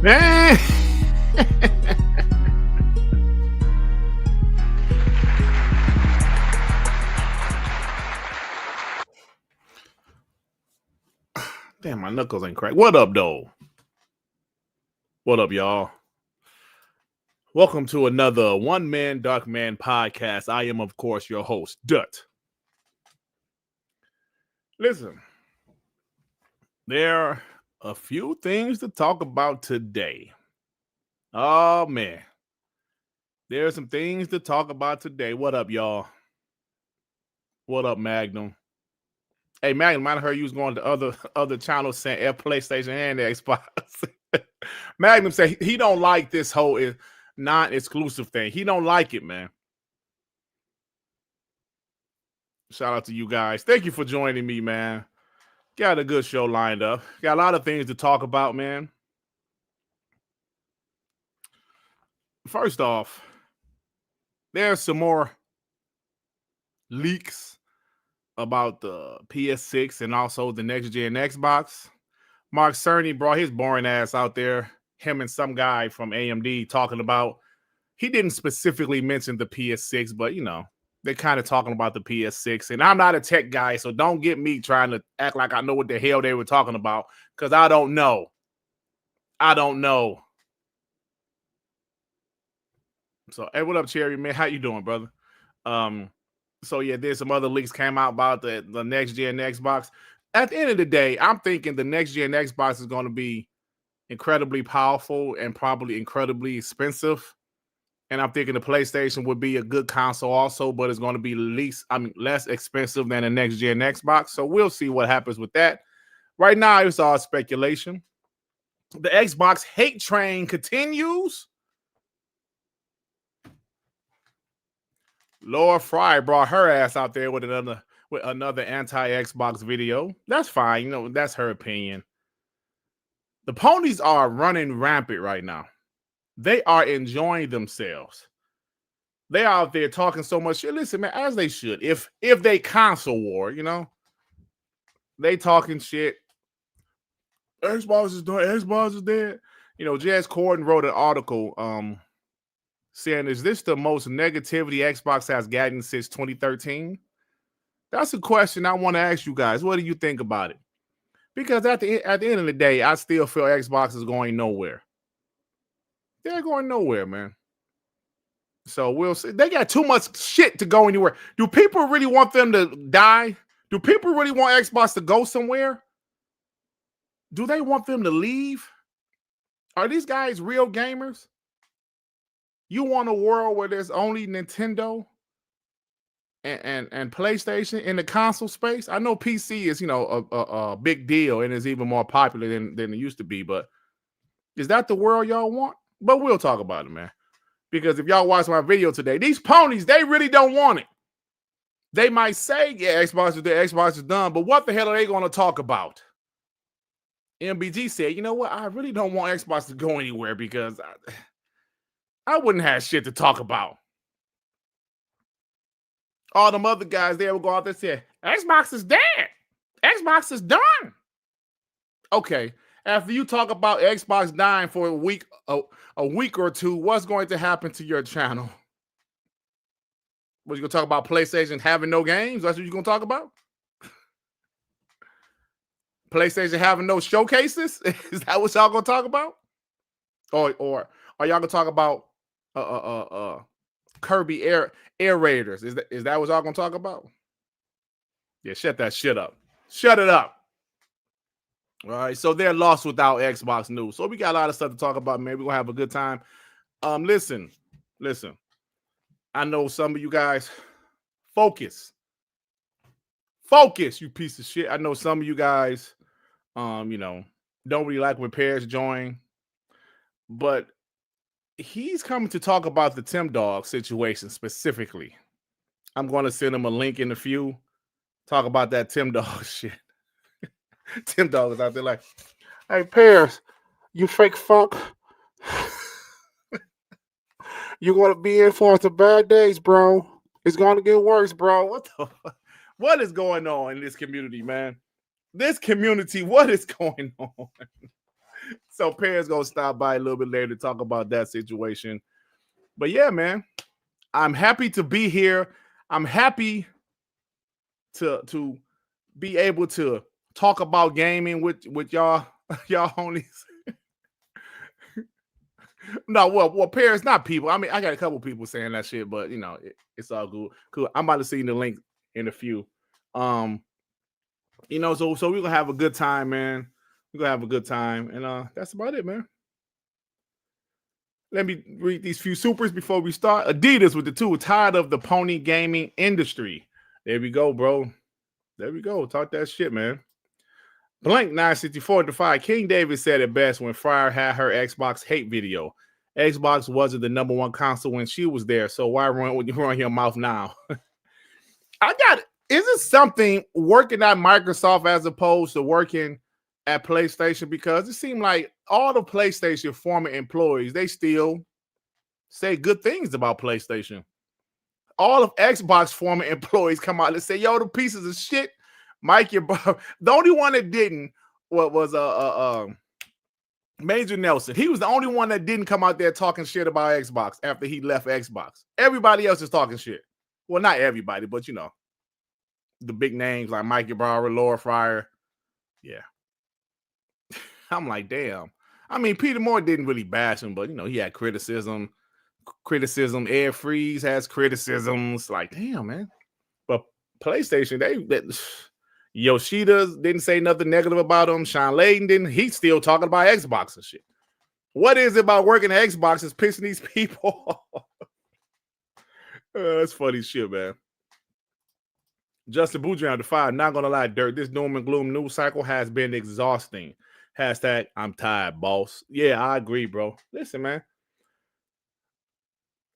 Man. Damn, my knuckles ain't cracked. What up, though? What up, y'all? Welcome to another One Man, Dark Man podcast. I am, of course, your host, Dirt. Listen, there are a few things to talk about today. Oh, man. There are some things to talk about today. What up, y'all? What up, Magnum? Hey, Magnum, I heard you was going to other channels saying PlayStation and Xbox. Magnum said he don't like this whole non-exclusive thing. He don't like it, man. Shout out to you guys. Thank you for joining me, man. Got a good show lined up. Got a lot of things to talk about, man. First off, there's some more leaks about the PS6 and also the next-gen Xbox. Mark Cerny brought his boring ass out there. Him and some guy from AMD talking about, he didn't specifically mention the PS6, but, you know, they're kind of talking about the PS6. And I'm not a tech guy, so don't get me trying to act like I know what the hell they were talking about, because I don't know. I don't know. So, hey, what up, Cherry, man? How you doing, brother? So, yeah, there's some other leaks came out about the next-gen Xbox. At the end of the day, I'm thinking the next-gen Xbox is going to be incredibly powerful and probably incredibly expensive. And I'm thinking the PlayStation would be a good console also, but it's going to be less expensive than the next-gen Xbox. So we'll see what happens with that. Right now, it's all speculation. The Xbox hate train continues. Laura Fry brought her ass out there with another anti-Xbox video. That's fine. You know, that's her opinion. The ponies are running rampant right now. They are enjoying themselves. They are out there talking so much shit. Listen, man, as they should. If they console war, you know, they talking shit. Xbox is done. Xbox is dead. You know, Jez Corden wrote an article saying, is this the most negativity Xbox has gotten since 2013? That's a question I want to ask you guys. What do you think about it? Because at the end of the day, I still feel Xbox is going nowhere. They're going nowhere, man. So we'll see. They got too much shit to go anywhere. Do people really want them to die? Do people really want Xbox to go somewhere? Do they want them to leave? Are these guys real gamers? You want a world where there's only Nintendo and PlayStation in the console space? I know PC is, you know, a big deal and is even more popular than it used to be, but is that the world y'all want? But we'll talk about it, man. Because if y'all watch my video today, these ponies, they really don't want it. They might say, yeah, Xbox is there, Xbox is done, but what the hell are they going to talk about? MBG said, you know what? I really don't want Xbox to go anywhere because I wouldn't have shit to talk about. All them other guys there will go out there and say, Xbox is dead. Xbox is done. Okay. After you talk about Xbox dying for a week or two, what's going to happen to your channel? What, you going to talk about PlayStation having no games? That's what you're going to talk about? PlayStation having no showcases? Is that what y'all going to talk about? Or are y'all going to talk about Kirby Air Raiders? Is that what y'all going to talk about? Yeah, shut that shit up. Shut it up. All right, so they're lost without Xbox news. So we got a lot of stuff to talk about, man. We're going to have a good time. Listen. I know some of you guys, focus, you piece of shit. I know some of you guys, you know, don't really like when Parris join, but he's coming to talk about the Timdog situation specifically. I'm going to send him a link in a few. Talk about that Timdog shit. Timdog is out there like, hey, Parris, you fake fuck. You're going to be in for some bad days, bro. It's going to get worse, bro. What is going on in this community, man? This community, what is going on? So Parris gonna stop by a little bit later to talk about that situation. But yeah, man, I'm happy to be here. I'm happy to be able to talk about gaming with y'all homies. No, well, Parris, not people. I mean, I got a couple people saying that shit, but you know, it's all good. Cool. I'm about to see the link in a few. You know, so we're gonna have a good time, man. We're gonna have a good time, and that's about it, man. Let me read these few supers before we start. Adidas with the two, tired of the pony gaming industry. There we go, bro. There we go. Talk that shit, man. Blank 964 Defy. King David said it best when Fryer had her Xbox hate video. Xbox wasn't the number one console when she was there, so why run your mouth now? I got it. Is it something working at Microsoft as opposed to working at PlayStation? Because it seemed like all the PlayStation former employees, they still say good things about PlayStation. All of Xbox former employees come out and say, yo, the pieces of shit. Mike, the only one that didn't was Major Nelson. He was the only one that didn't come out there talking shit about Xbox after he left Xbox. Everybody else is talking shit. Well, not everybody, but you know, the big names like Mikey Brower, Laura Fryer. Yeah. I'm like, damn. I mean, Peter Moore didn't really bash him, but you know, he had criticism. Ed Freeze has criticisms. Like, damn, man. But PlayStation, Yoshida didn't say nothing negative about him. Sean Layden didn't. He's still talking about Xbox and shit. What is it about working at Xbox is pissing these people off? That's funny shit, man. Justin Boudreaux defied. Not gonna lie, Dirt. This doom and gloom news cycle has been exhausting. Hashtag I'm tired, boss. Yeah, I agree, bro. Listen, man.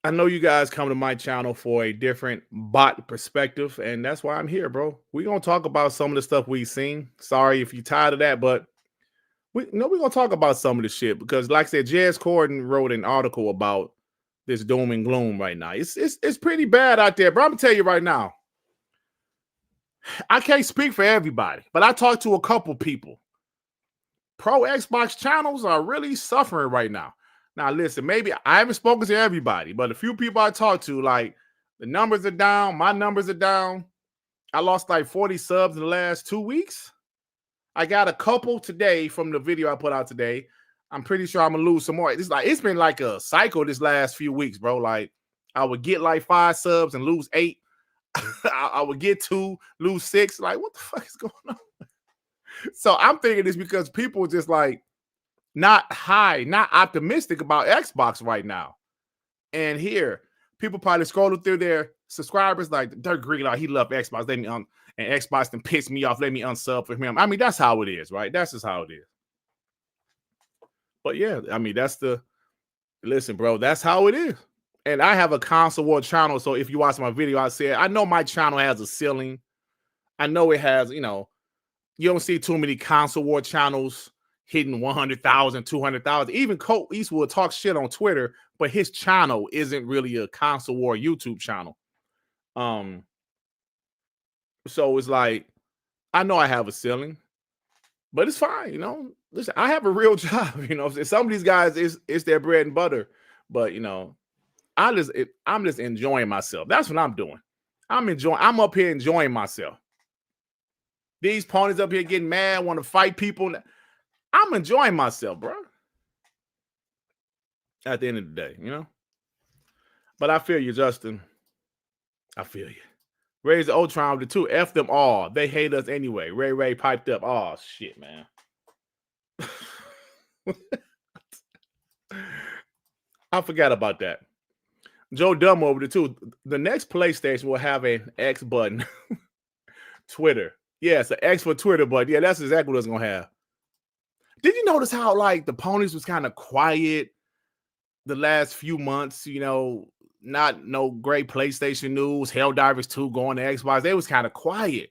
I know you guys come to my channel for a different bot perspective, and that's why I'm here, bro. We're gonna talk about some of the stuff we've seen. Sorry if you're tired of that, but we're gonna talk about some of the shit because, like I said, Jez Corden wrote an article about this doom and gloom right now. It's pretty bad out there, bro. I'm gonna tell you right now. I can't speak for everybody, but I talked to a couple people. Pro Xbox channels are really suffering right now. Now, listen, maybe I haven't spoken to everybody, but a few people I talked to, like, the numbers are down. My numbers are down. I lost like 40 subs in the last 2 weeks. I got a couple today from the video I put out today. I'm pretty sure I'm going to lose some more. It's been like a cycle this last few weeks, bro. Like, I would get like 5 subs and lose 8. I would get 2, lose 6. Like, what the fuck is going on? So I'm thinking it's because people are just like not optimistic about Xbox right now. And here, people probably scrolling through their subscribers like Dirt Griggity, like, he loved Xbox. Let me and Xbox then pissed me off. Let me unsub for him. I mean, that's how it is, right? That's just how it is. But yeah, I mean, listen, bro, that's how it is. And I have a console war channel. So if you watch my video, I said, I know my channel has a ceiling. I know it has, you know, you don't see too many console war channels hitting 100,000, 200,000. Even Colt Eastwood talks shit on Twitter, but his channel isn't really a console war YouTube channel. So it's like, I know I have a ceiling, but it's fine, you know. Listen, I have a real job, you know. Some of these guys it's their bread and butter, but you know, I'm just enjoying myself. That's what I'm doing. I'm up here enjoying myself. These ponies up here getting mad, want to fight people. I'm enjoying myself, bro. At the end of the day, you know. But I feel you, Justin. I feel you. Raise the Ultron with the 2. F them all. They hate us anyway. Ray piped up. Oh, shit, man. I forgot about that. Joe Dumb over the 2. The next PlayStation will have an X button. Twitter. Yeah, it's an X for Twitter, but yeah, that's exactly what it's going to have. Did you notice how, like, the ponies was kind of quiet the last few months? You know, no great PlayStation news. Helldivers 2 going to Xbox. They was kind of quiet.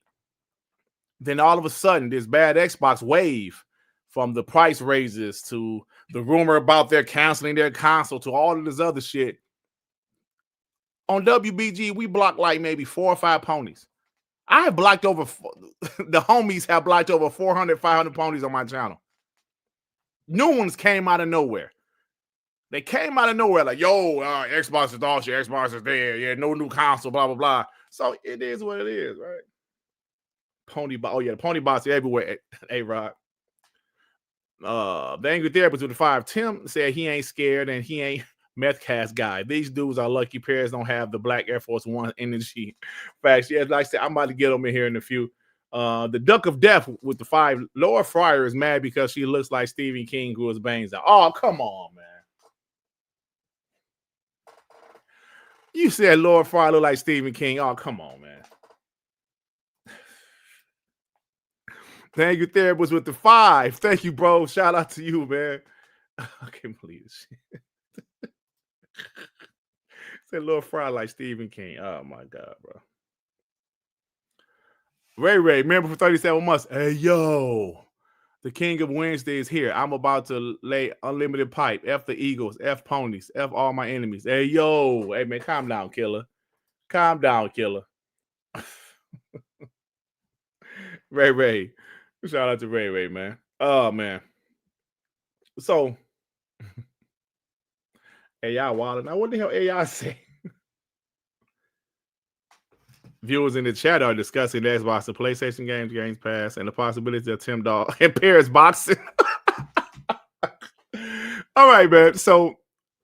Then all of a sudden, this bad Xbox wave, from the price raises to the rumor about their canceling their console to all of this other shit. On WBG, we blocked like maybe 4 or 5 ponies. I have blocked the homies have blocked over 400, 500 ponies on my channel. New ones came out of nowhere. They came out of nowhere like, yo, Xbox is all shit. Xbox is there. Yeah, no new console, blah, blah, blah. So it is what it is, right? The pony bots are everywhere. Hey, Rod. The Angry Therapist with the 5. Tim said he ain't scared and he ain't meth cast guy. These dudes are lucky parents don't have the black Air Force One energy. Facts. Yeah, like I said, I'm about to get them in here in a few. The Duck of Death with the 5. Laura Fryer is mad because she looks like Stephen King grew his bangs out. Oh, come on, man. You said Laura Fryer look like Stephen King. Oh, come on, man. Thank you, Therapist with the 5. Thank you, bro. Shout out to you, man. I can't believe this shit. Said Laura Fryer like Stephen King. Oh, my God, bro. Ray, member for 37 months. Hey, yo. The king of Wednesday is here. I'm about to lay unlimited pipe. F the Eagles. F ponies. F all my enemies. Hey, yo. Hey, man, calm down, killer. Calm down, killer. Ray. Shout out to Ray, man. Oh, man. So, AI Waller. Now, what the hell AI say? Viewers in the chat are discussing the Xbox, the PlayStation games, Games Pass, and the possibility of Timdog and Parris boxing. All right, man. So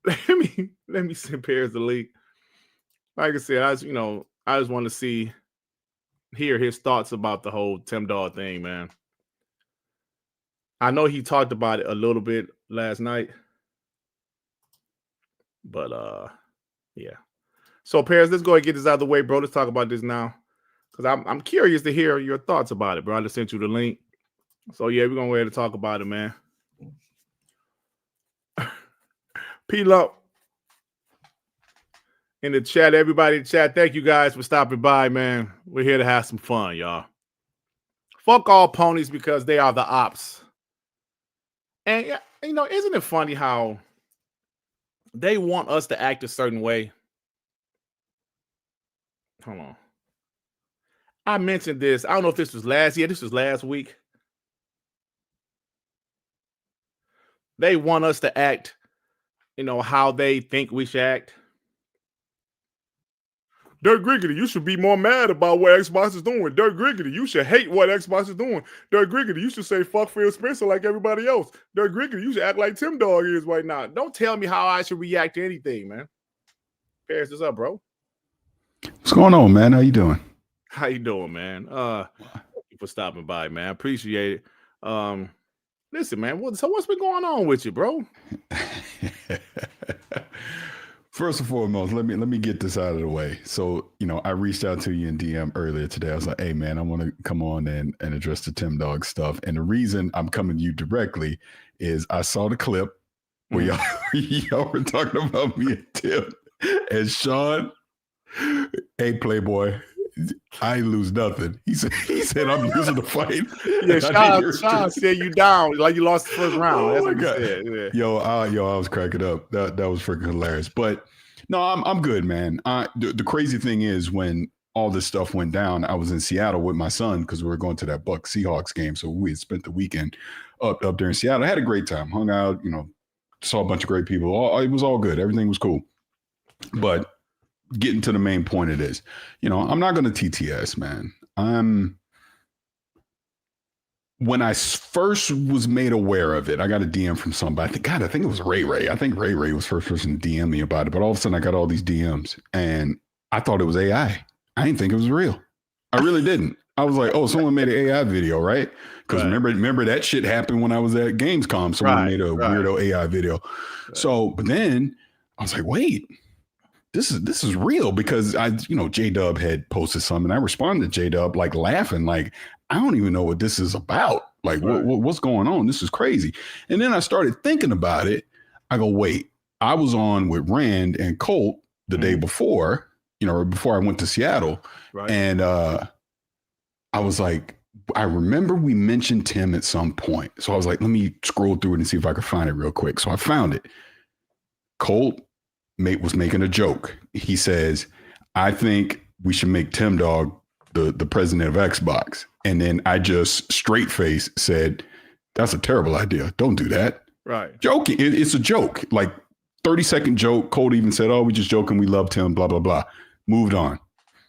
let me send Parris the link. Like I said, I just want to hear his thoughts about the whole Timdog thing, man. I know he talked about it a little bit last night, but yeah. So, Parris, let's go ahead and get this out of the way, bro. Let's talk about this now. Because I'm curious to hear your thoughts about it, bro. I just sent you the link. So, yeah, we're going to go ahead and talk about it, man. P-Lump in the chat. Everybody in the chat, thank you guys for stopping by, man. We're here to have some fun, y'all. Fuck all ponies because they are the ops. And, isn't it funny how they want us to act a certain way? Hold on. I mentioned this. I don't know if this was last year. This was last week. They want us to act, how they think we should act. Dirt Griggity, you should be more mad about what Xbox is doing. Dirt Griggity, you should hate what Xbox is doing. Dirt Griggity, you should say fuck Phil Spencer like everybody else. Dirt Griggity, you should act like Timdog is right now. Don't tell me how I should react to anything, man. Parris, what's up, bro? What's going on, man? How you doing? How you doing, man? Thank you for stopping by, man. I appreciate it. Listen, man, what's been going on with you, bro? First and foremost, let me get this out of the way. So, I reached out to you in DM earlier today. I was like, hey, man, I want to come on and address the Timdog stuff. And the reason I'm coming to you directly is I saw the clip where y'all were talking about me and Tim and Sean. Hey, Playboy, I ain't lose nothing. He said I'm losing the fight. Yeah, Sean said you down like you lost the first round. That's what he said. Yeah. Yo, I was cracking up. That was freaking hilarious. But no, I'm good, man. The crazy thing is when all this stuff went down, I was in Seattle with my son because we were going to that Bucs Seahawks game. So we had spent the weekend up there in Seattle. I had a great time. Hung out, saw a bunch of great people. It was all good. Everything was cool. But getting to the main point of this, I'm not going to TTS, man. When I first was made aware of it, I got a DM from somebody. I think it was Ray. I think Ray was the first person to DM me about it. But all of a sudden, I got all these DMs, and I thought it was AI. I didn't think it was real. I really didn't. I was like, oh, someone made an AI video, right? Because remember that shit happened when I was at Gamescom. Someone made a weirdo AI video. Right. So, but then I was like, wait. This is real because J-Dub had posted something. I responded to J-Dub like laughing, like, I don't even know what this is about. Like, what's going on? This is crazy. And then I started thinking about it. I go, wait, I was on with Rand and Colt the day before, before I went to Seattle. Right. And I was like, I remember we mentioned Tim at some point. So I was like, let me scroll through it and see if I could find it real quick. So I found it. Colt was making a joke. He says, I think we should make Timdog the president of Xbox. And then I just straight face said, that's a terrible idea. Don't do that. Right. Joking. It's a joke. Like 30-second joke. Cole even said, "Oh, we just joking. We loved him." Blah blah blah. Moved on.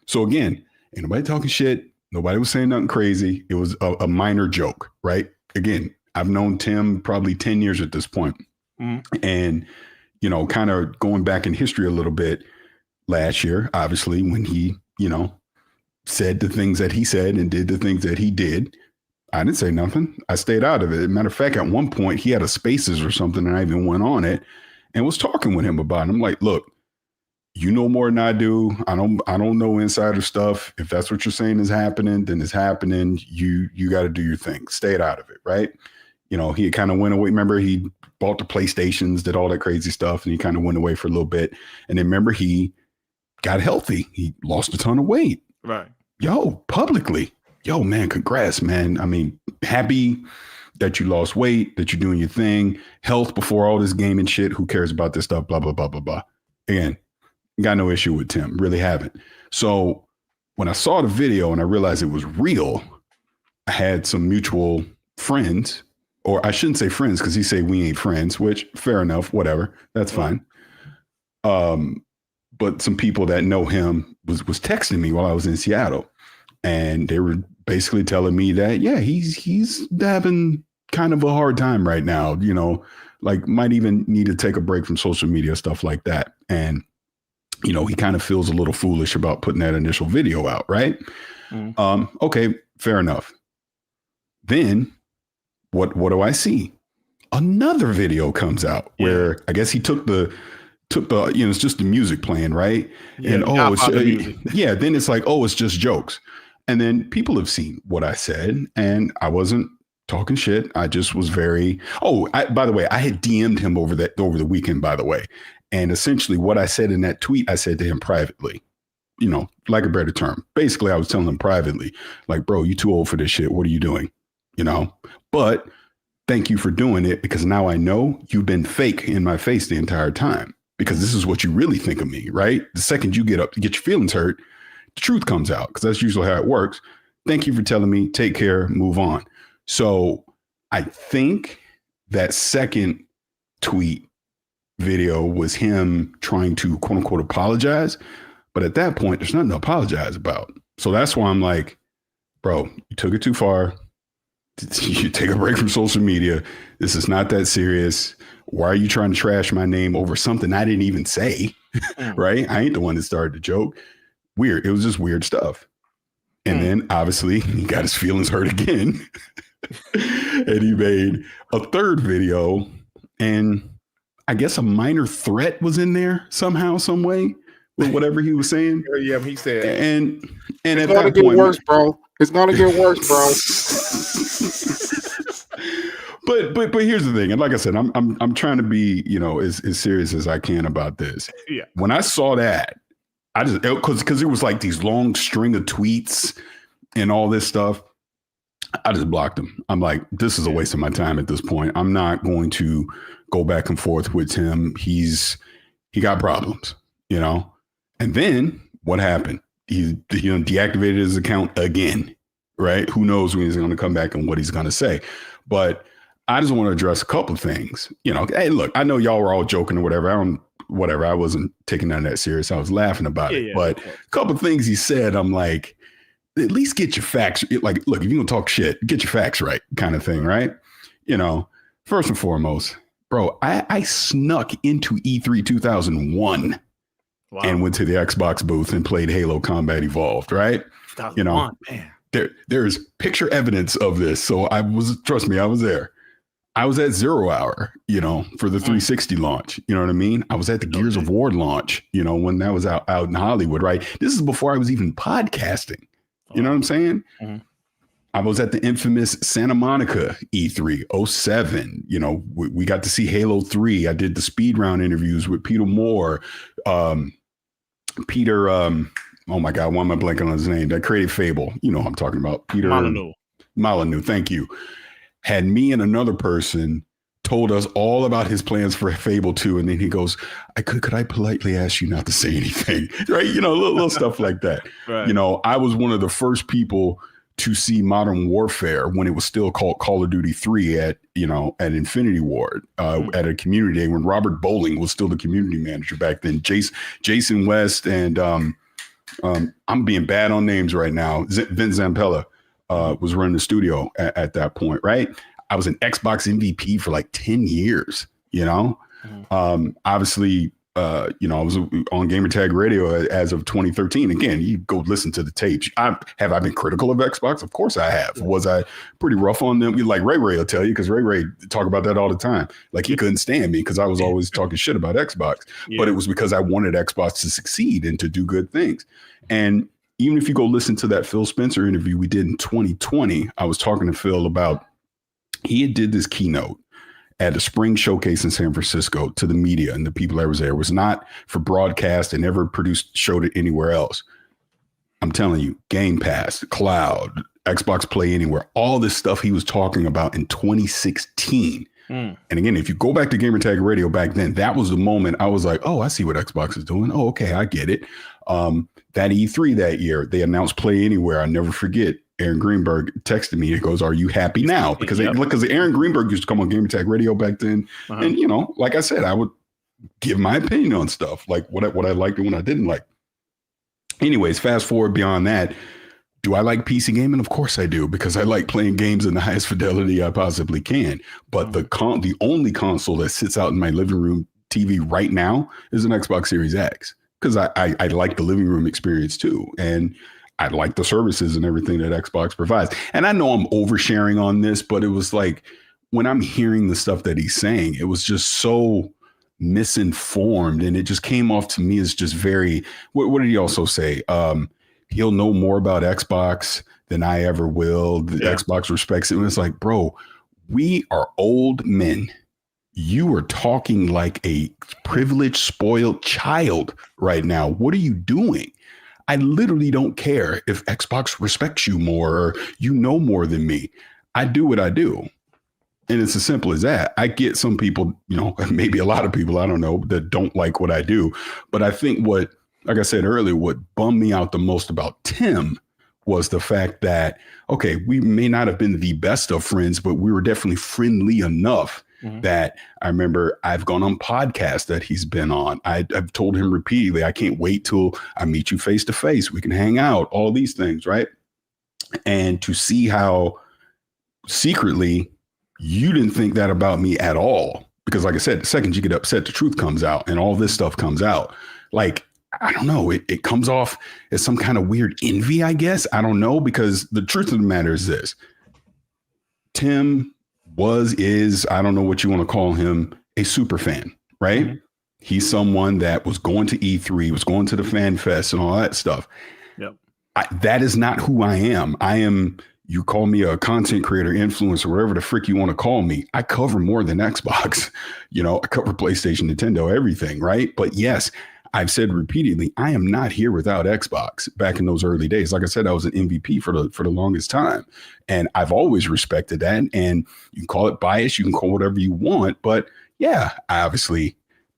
So again, ain't nobody talking shit. Nobody was saying nothing crazy. It was a minor joke, right? Again, I've known Tim probably 10 years at this point. And, you know, kind of going back in history a little bit, last year, obviously, when he, you know, said the things that he said and did the things that he did, I didn't say nothing. I stayed out of it. Matter of fact, at one point, he had a Spaces or something, and I even went on it and was talking with him about it. I'm like, look, you know more than I do. I don't know insider stuff. If that's what you're saying is happening, then it's happening. You got to do your thing. Stay out of it, right? You know, he kind of went away. Remember, he bought the PlayStations, did all that crazy stuff, and he kind of went away for a little bit. And then remember, he got healthy. He lost a ton of weight. Right. Yo, publicly. Yo, man, congrats, man. I mean, happy that you lost weight, that you're doing your thing. Health before all this gaming shit. Who cares about this stuff? Blah, blah, blah, blah, blah. Again, got no issue with Tim. Really haven't. So when I saw the video and I realized it was real, I had some mutual friends, or I shouldn't say friends because he said we ain't friends, which fair enough, whatever. That's fine. But some people that know him was texting me while I was in Seattle, and they were basically telling me that, yeah, he's having kind of a hard time right now, you know, like might even need to take a break from social media, stuff like that. And, you know, he kind of feels a little foolish about putting that initial video out. Right. Okay, fair enough. Then what do I see? Another video comes out where I guess he took the, you know, it's just the music playing, right? Yeah, and then it's like, oh, it's just jokes. And then people have seen what I said, and I wasn't talking shit. I just was very, by the way, I had DM'd him over the weekend, by the way. And essentially what I said in that tweet, I said to him privately, you know, like a better term. Basically, I was telling him privately, like, bro, you too old for this shit. What are you doing? You know, but thank you for doing it, because now I know you've been fake in my face the entire time, because this is what you really think of me, right? The second you get up to get your feelings hurt, the truth comes out, because that's usually how it works. Thank you for telling me. Take care. Move on. So I think that second tweet video was him trying to quote unquote apologize. But at that point, there's nothing to apologize about. So that's why I'm like, bro, you took it too far. You take a break from social media. This is not that serious. Why are you trying to trash my name over something I didn't even say? Right? I ain't the one that started the joke. Weird. It was just weird stuff. And then obviously he got his feelings hurt again. And he made a third video, and I guess a minor threat was in there somehow, some way, with whatever he was saying. Yeah, he said. And it's at gonna that get point, worse, bro. It's gonna get worse, bro. But here's the thing, and like I said, I'm trying to be, you know, as serious as I can about this. Yeah. When I saw that, I just because it was like these long string of tweets and all this stuff, I just blocked him. I'm like, this is a waste of my time at this point. I'm not going to go back and forth with him. He got problems, you know. And then what happened? He deactivated his account again, right? Who knows when he's going to come back and what he's going to say. But I just want to address a couple of things. You know, hey, look, I know y'all were all joking or whatever. I wasn't taking none of that serious. I was laughing about it. But a couple of things he said, I'm like, at least get your facts. Like, look, if you're going to talk shit, get your facts right, kind of thing, right? You know, first and foremost, bro, I snuck into E3 2001 and went to the Xbox booth and played Halo Combat Evolved, right? You know, man. There's picture evidence of this. So trust me, I was there. I was at 0 Hour, you know, for the 360 launch. You know what I mean? I was at the Gears of War launch, you know, when that was out in Hollywood, right? This is before I was even podcasting. You know what I'm saying? Mm-hmm. I was at the infamous Santa Monica E3 07. You know, we got to see Halo 3. I did the speed round interviews with Peter Moore. Oh my God, why am I blanking on his name? That created Fable. You know who I'm talking about. Peter Molyneux. Thank you. Had me and another person told us all about his plans for Fable 2. And then he goes, could I politely ask you not to say anything? Right. You know, little stuff like that. Right. You know, I was one of the first people to see Modern Warfare when it was still called Call of Duty 3 at Infinity Ward at a community day when Robert Bowling was still the community manager back then. Jason West and I'm being bad on names right now. Vince Zampella was running the studio at that point, right? I was an Xbox MVP for like 10 years, obviously, I was on Gamertag Radio as of 2013. Again, you go listen to the tapes. Have I been critical of Xbox? Of course I have. Was I pretty rough on them? Like Ray will tell you, because Ray talk about that all the time. Like he couldn't stand me because I was always talking shit about Xbox. Yeah. But it was because I wanted Xbox to succeed and to do good things. And even if you go listen to that Phil Spencer interview we did in 2020, I was talking to Phil about, he did this keynote at the spring showcase in San Francisco to the media and the people that was there. It was not for broadcast and never showed it anywhere else. I'm telling you, Gamepass, cloud, Xbox Play Anywhere, all this stuff he was talking about in 2016. And again, if you go back to Gamertag Radio back then, that was the moment I was like, oh, I see what Xbox is doing. Oh, okay, I get it. That E3 that year, they announced Play Anywhere. I never forget. Aaron Greenberg texted me. He goes, "Are you happy now?" Because Aaron Greenberg used to come on Gamertag Radio back then, and like I said, I would give my opinion on stuff, like what I liked and what I didn't like. Anyways, fast forward beyond that. Do I like PC gaming? Of course I do, because I like playing games in the highest fidelity I possibly can. But the only console that sits out in my living room TV right now is an Xbox Series X, because I like the living room experience too, and I like the services and everything that Xbox provides. And I know I'm oversharing on this, but it was like when I'm hearing the stuff that he's saying, it was just so misinformed, and it just came off to me as just very. What did he also say? He'll know more about Xbox than I ever will. Xbox respects it. And it's like, bro, we are old men. You are talking like a privileged, spoiled child right now. What are you doing? I literally don't care if Xbox respects you more or you know more than me. I do what I do. And it's as simple as that. I get some people, maybe a lot of people, I don't know, that don't like what I do. But I think like I said earlier, what bummed me out the most about Tim was the fact that, okay, we may not have been the best of friends, but we were definitely friendly enough that I remember I've gone on podcasts that he's been on. I've told him repeatedly, I can't wait till I meet you face to face. We can hang out, all these things, right? And to see how secretly you didn't think that about me at all. Because like I said, the second you get upset, the truth comes out and all this stuff comes out. Like, I don't know, it comes off as some kind of weird envy, I guess. I don't know, because the truth of the matter is this. Tim is, I don't know what you want to call him, a super fan, right? Mm-hmm. He's someone that was going to E3, was going to the Fan Fest and all that stuff. Yep. That is not who I am. You call me a content creator, influencer, whatever the frick you want to call me. I cover more than Xbox. I cover PlayStation, Nintendo, everything, right? But yes, I've said repeatedly, I am not here without Xbox back in those early days. Like I said, I was an MVP for the longest time. And I've always respected that. And you can call it bias, you can call whatever you want. But yeah, I obviously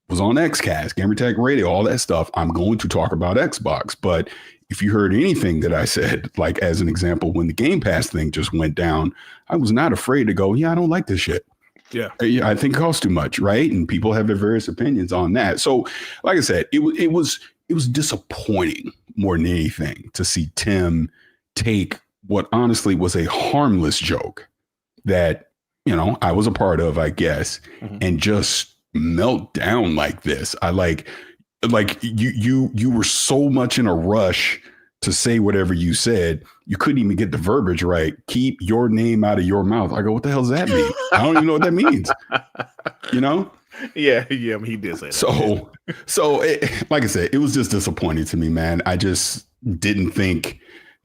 was on XCast, Gamertag Radio, all that stuff. I'm going to talk about Xbox. But if you heard anything that I said, like as an example, when the Game Pass thing just went down, I was not afraid to go, yeah, I don't like this shit. Yeah, I think it costs too much, right? And people have their various opinions on that. So, like I said, it was disappointing more than anything to see Tim take what honestly was a harmless joke that I was a part of, I guess, and just melt down like this. I like you were so much in a rush to say whatever you said, you couldn't even get the verbiage right. Keep your name out of your mouth. I go, what the hell does that mean? I don't even know what that means. Yeah, he did say that. So like I said, it was just disappointing to me, man. I just didn't think.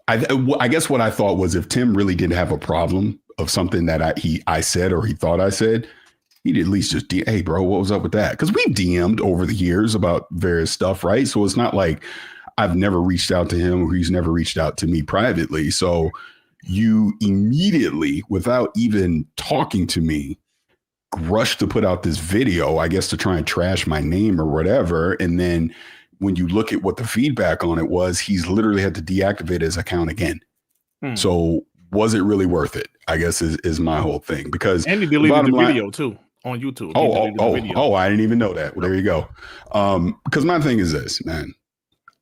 I guess what I thought was if Tim really didn't have a problem of something that I said or he thought I said, he'd at least just, hey, bro, what was up with that? Because we've DM'd over the years about various stuff, right? So it's not like I've never reached out to him or he's never reached out to me privately. So you immediately, without even talking to me, rushed to put out this video, I guess, to try and trash my name or whatever. And then when you look at what the feedback on it was, he's literally had to deactivate his account again. So was it really worth it? I guess is my whole thing, because and he deleted the video too on YouTube. I didn't even know that. Well, there you go. Because my thing is this, man,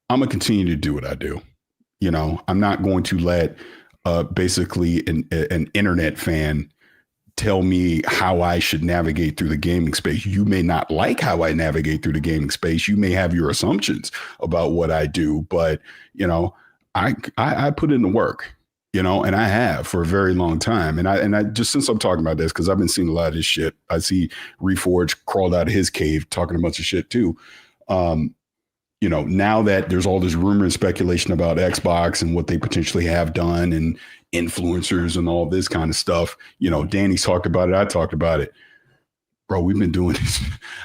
I'm gonna continue to do what I do. You know, I'm not going to let basically an internet fan tell me how I should navigate through the gaming space. You may not like how I navigate through the gaming space. You may have your assumptions about what I do, but you know, I put in the work, you know, and I have for a very long time. And I just, since I'm talking about this, because I've been seeing a lot of this shit. I see Reforge crawled out of his cave talking a bunch of shit too. You know, now that there's all this rumor and speculation about Xbox and what they potentially have done and influencers and all this kind of stuff, you know, Danny's talked about it. I talked about it. Bro, we've been doing this.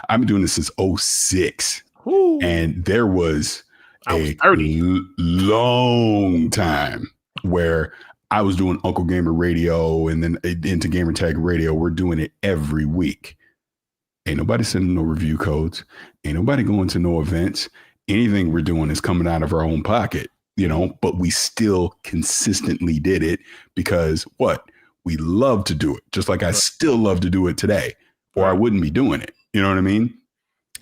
I've been doing this since 2006. Ooh. And there was a long time where I was doing Uncle Gamer Radio and then into Gamer Tag Radio. We're doing it every week. Ain't nobody sending no review codes. Ain't nobody going to no events. Anything we're doing is coming out of our own pocket, you know, but we still consistently did it because what? We love to do it, just like I still love to do it today, or I wouldn't be doing it. You know what I mean?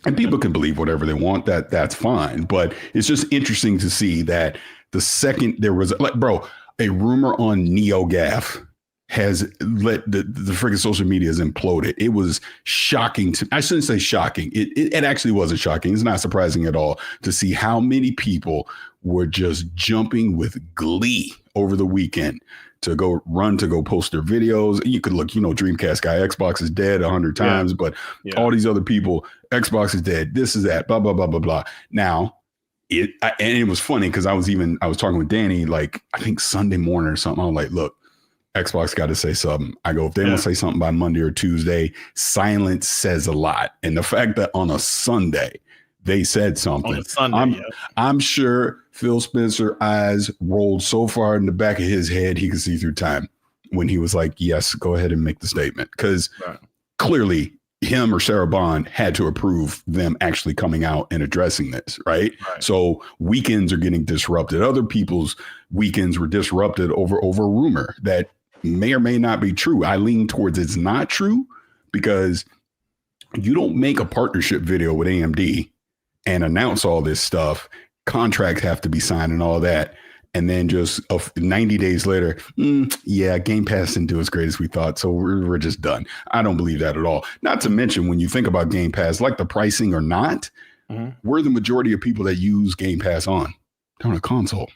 And people can believe whatever they want. That's fine. But it's just interesting to see that the second there was, like, bro, a rumor on NeoGAF has let the freaking social media has imploded. It was shocking I shouldn't say shocking. It actually wasn't shocking. It's not surprising at all to see how many people were just jumping with glee over the weekend to go post their videos. You could look, you know, Dreamcast guy, Xbox is dead 100 times, but all these other people, Xbox is dead. This is that, blah, blah, blah, blah, blah. Now, and it was funny because I was talking with Danny, like, I think Sunday morning or something. I was like, look, Xbox got to say something. I go, if they don't say something by Monday or Tuesday, silence says a lot. And the fact that on a Sunday they said something, I'm sure Phil Spencer's eyes rolled so far in the back of his head he could see through time when he was like, yes, go ahead and make the statement. Because clearly him or Sarah Bond had to approve them actually coming out and addressing this, right? So weekends are getting disrupted. Other people's weekends were disrupted over rumor that may or may not be true. I lean towards it's not true, because you don't make a partnership video with AMD and announce all this stuff. Contracts have to be signed and all that. And then just 90 days later, Game Pass didn't do as great as we thought, so we're just done. I don't believe that at all. Not to mention, when you think about Game Pass, like the pricing or not, we're the majority of people that use Game Pass on a console.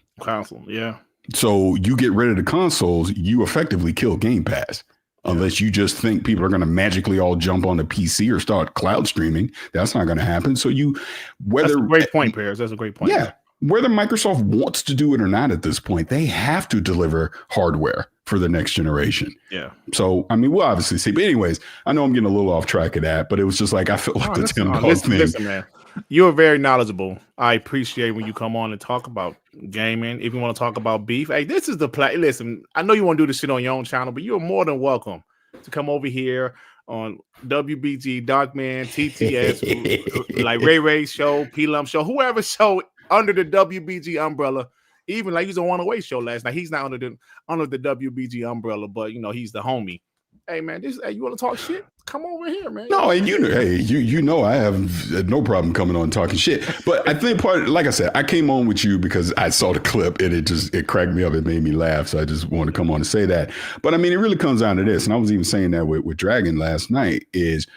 Yeah. So you get rid of the consoles, you effectively kill Game Pass. Unless you just think people are going to magically all jump on the PC or start cloud streaming. That's not going to happen. So that's a great point, Parris. That's a great point. Yeah. Whether Microsoft wants to do it or not at this point, they have to deliver hardware for the next generation. Yeah. So, I mean, we'll obviously see. But anyways, I know I'm getting a little off track of that, but it was just like, I feel like the Timdog thing. Listen, man. You're very knowledgeable. I appreciate when you come on and talk about gaming. If you want to talk about beef, hey, this is the play. Listen, I know you want to do this shit on your own channel, but you're more than welcome to come over here on WBG, Darkman, TTS, like Ray show, P-Lump show, whoever show under the WBG umbrella. Even like he's on One Away show last night. He's not under the WBG umbrella, but you know he's the homie. Hey man, you want to talk shit? Come over here, man. No, and you know I have no problem coming on talking shit. But I think like I said, I came on with you because I saw the clip and it cracked me up. It made me laugh. So I just wanted to come on and say that. But I mean, it really comes down to this. And I was even saying that with Dragon last night is,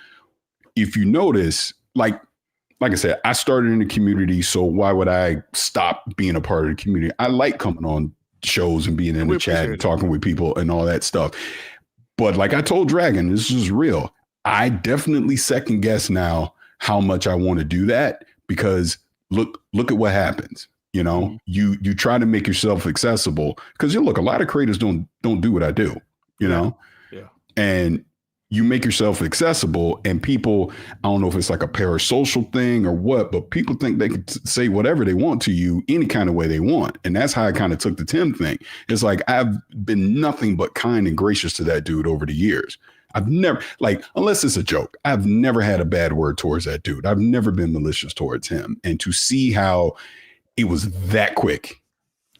if you notice, like I said, I started in the community. So why would I stop being a part of the community? I like coming on shows and being in the chat and talking with people and all that stuff. But like I told Dragon, this is real. I definitely second guess now how much I want to do that, because look at what happens. You know, you try to make yourself accessible, because a lot of creators don't do what I do, you know, and you make yourself accessible, and people, I don't know if it's like a parasocial thing or what, but people think they can say whatever they want to you any kind of way they want. And that's how I kind of took the Tim thing. It's like, I've been nothing but kind and gracious to that dude over the years. I've never, like, unless it's a joke, I've never had a bad word towards that dude. I've never been malicious towards him. And to see how it was that quick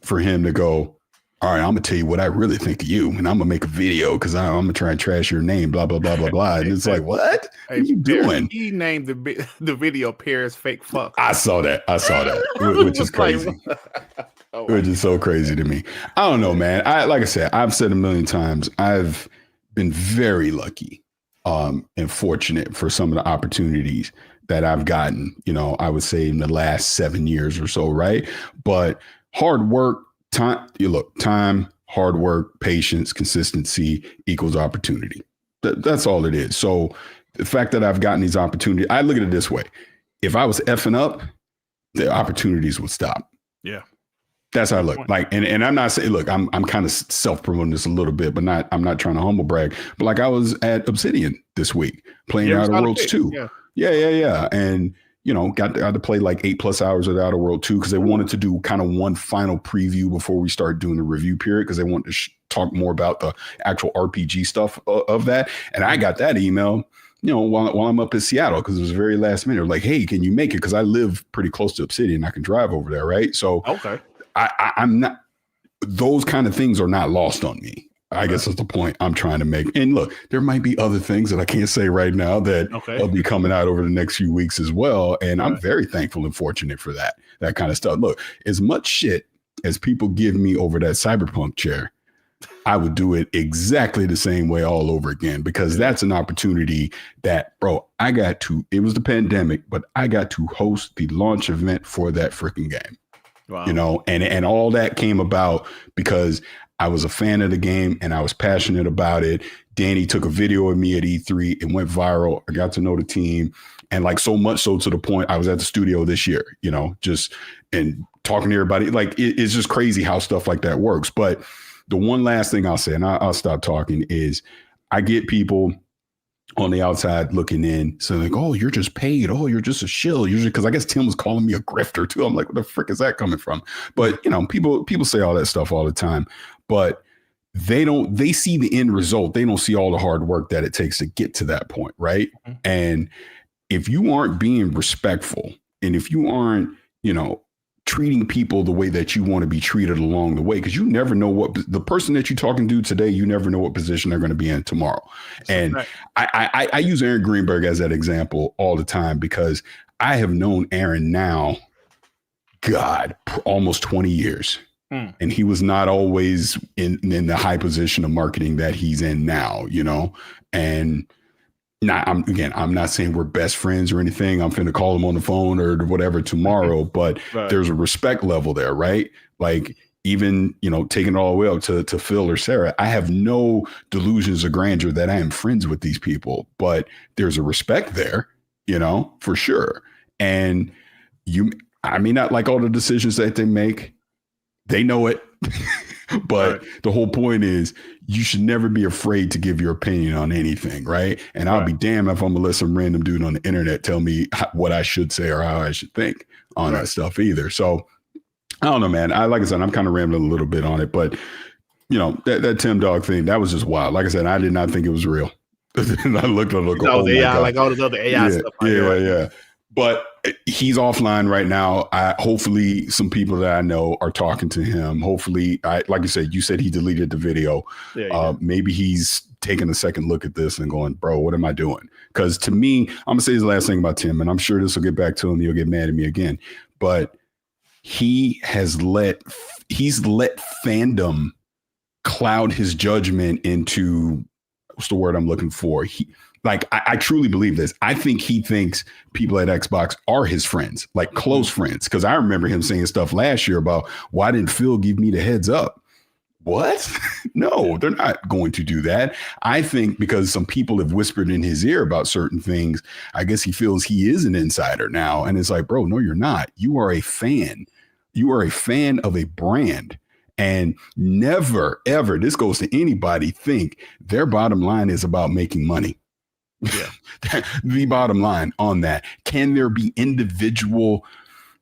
for him to go, all right, I'm gonna tell you what I really think of you, and I'm gonna make a video because I'm gonna try and trash your name, blah blah blah blah blah. And it's like, what are you doing? He named the video Parris Fake Fuck. I saw that, which is crazy. Which is so crazy to me. I don't know, man. Like I said, I've said a million times, I've been very lucky and fortunate for some of the opportunities that I've gotten, I would say in the last 7 years or so, right? But hard work, time, hard work, patience, consistency equals opportunity. That's all it is. So the fact that I've gotten these opportunities, I look at it this way. If I was effing up, the opportunities would stop. Yeah. That's how I look. Like, and I'm not saying, look, I'm kind of self-promoting this a little bit, but I'm not trying to humble brag. But like I was at Obsidian this week playing Outer Worlds 2. Yeah. And got to play like 8+ hours of Outer World 2 because they wanted to do kind of one final preview before we start doing the review period because they want to talk more about the actual RPG stuff of that. And I got that email, while I'm up in Seattle because it was very last minute. Like, hey, can you make it? Because I live pretty close to Obsidian. I can drive over there, right? So okay. I'm not, those kind of things are not lost on me. I guess that's the point I'm trying to make. And look, there might be other things that I can't say right now that will be coming out over the next few weeks as well. And I'm very thankful and fortunate for that kind of stuff. Look, as much shit as people give me over that Cyberpunk chair, I would do it exactly the same way all over again, because that's an opportunity that, bro, it was the pandemic, but I got to host the launch event for that freaking game. Wow. And all that came about because I was a fan of the game and I was passionate about it. Danny took a video of me at E3. It went viral. I got to know the team. And like so much so to the point I was at the studio this year, just and talking to everybody. Like it's just crazy how stuff like that works. But the one last thing I'll say, and I'll stop talking, is I get people on the outside looking in, so like, oh, you're just paid. Oh, you're just a shill. Usually, because I guess Tim was calling me a grifter too. I'm like, what the frick is that coming from? But people say all that stuff all the time, but they see the end result. They don't see all the hard work that it takes to get to that point, right? Mm-hmm. And if you aren't being respectful, and if you aren't, treating people the way that you want to be treated along the way, because you never know what the person that you're talking to today, you never know what position they're going to be in tomorrow. And right. I use Aaron Greenberg as that example all the time, because I have known Aaron now, God, almost 20 years. And he was not always in the high position of marketing that he's in now, and I'm not saying we're best friends or anything. I'm finna call him on the phone or whatever tomorrow, but there's a respect level there, right? Like even, taking it all the way up to Phil or Sarah, I have no delusions of grandeur that I am friends with these people, but there's a respect there, for sure. And I may not like all the decisions that they make. They know it. But the whole point is you should never be afraid to give your opinion on anything, right? And I'll be damned if I'm gonna let some random dude on the internet tell me what I should say or how I should think on that stuff either. So I don't know, man. Like I said, I'm kind of rambling a little bit on it, but that Timdog thing, that was just wild. Like I said, I did not think it was real. And I looked oh AI, like all this other AI stuff. Yeah. But he's offline right now. Hopefully some people that I know are talking to him. Hopefully, like you said he deleted the video. Maybe he's taking a second look at this and going, bro, what am I doing? Because to me, I'm going to say the last thing about Tim, and I'm sure this will get back to him. He'll get mad at me again. But he's let fandom cloud his judgment into, what's the word I'm looking for? I truly believe this. I think he thinks people at Xbox are his friends, like close friends. Because I remember him saying stuff last year about, why didn't Phil give me the heads up? What? No, they're not going to do that. I think because some people have whispered in his ear about certain things, I guess he feels he is an insider now. And it's like, bro, no, you're not. You are a fan. You are a fan of a brand. And never, ever, this goes to anybody, think their bottom line is about making money. Yeah. The bottom line on that. Can there be individual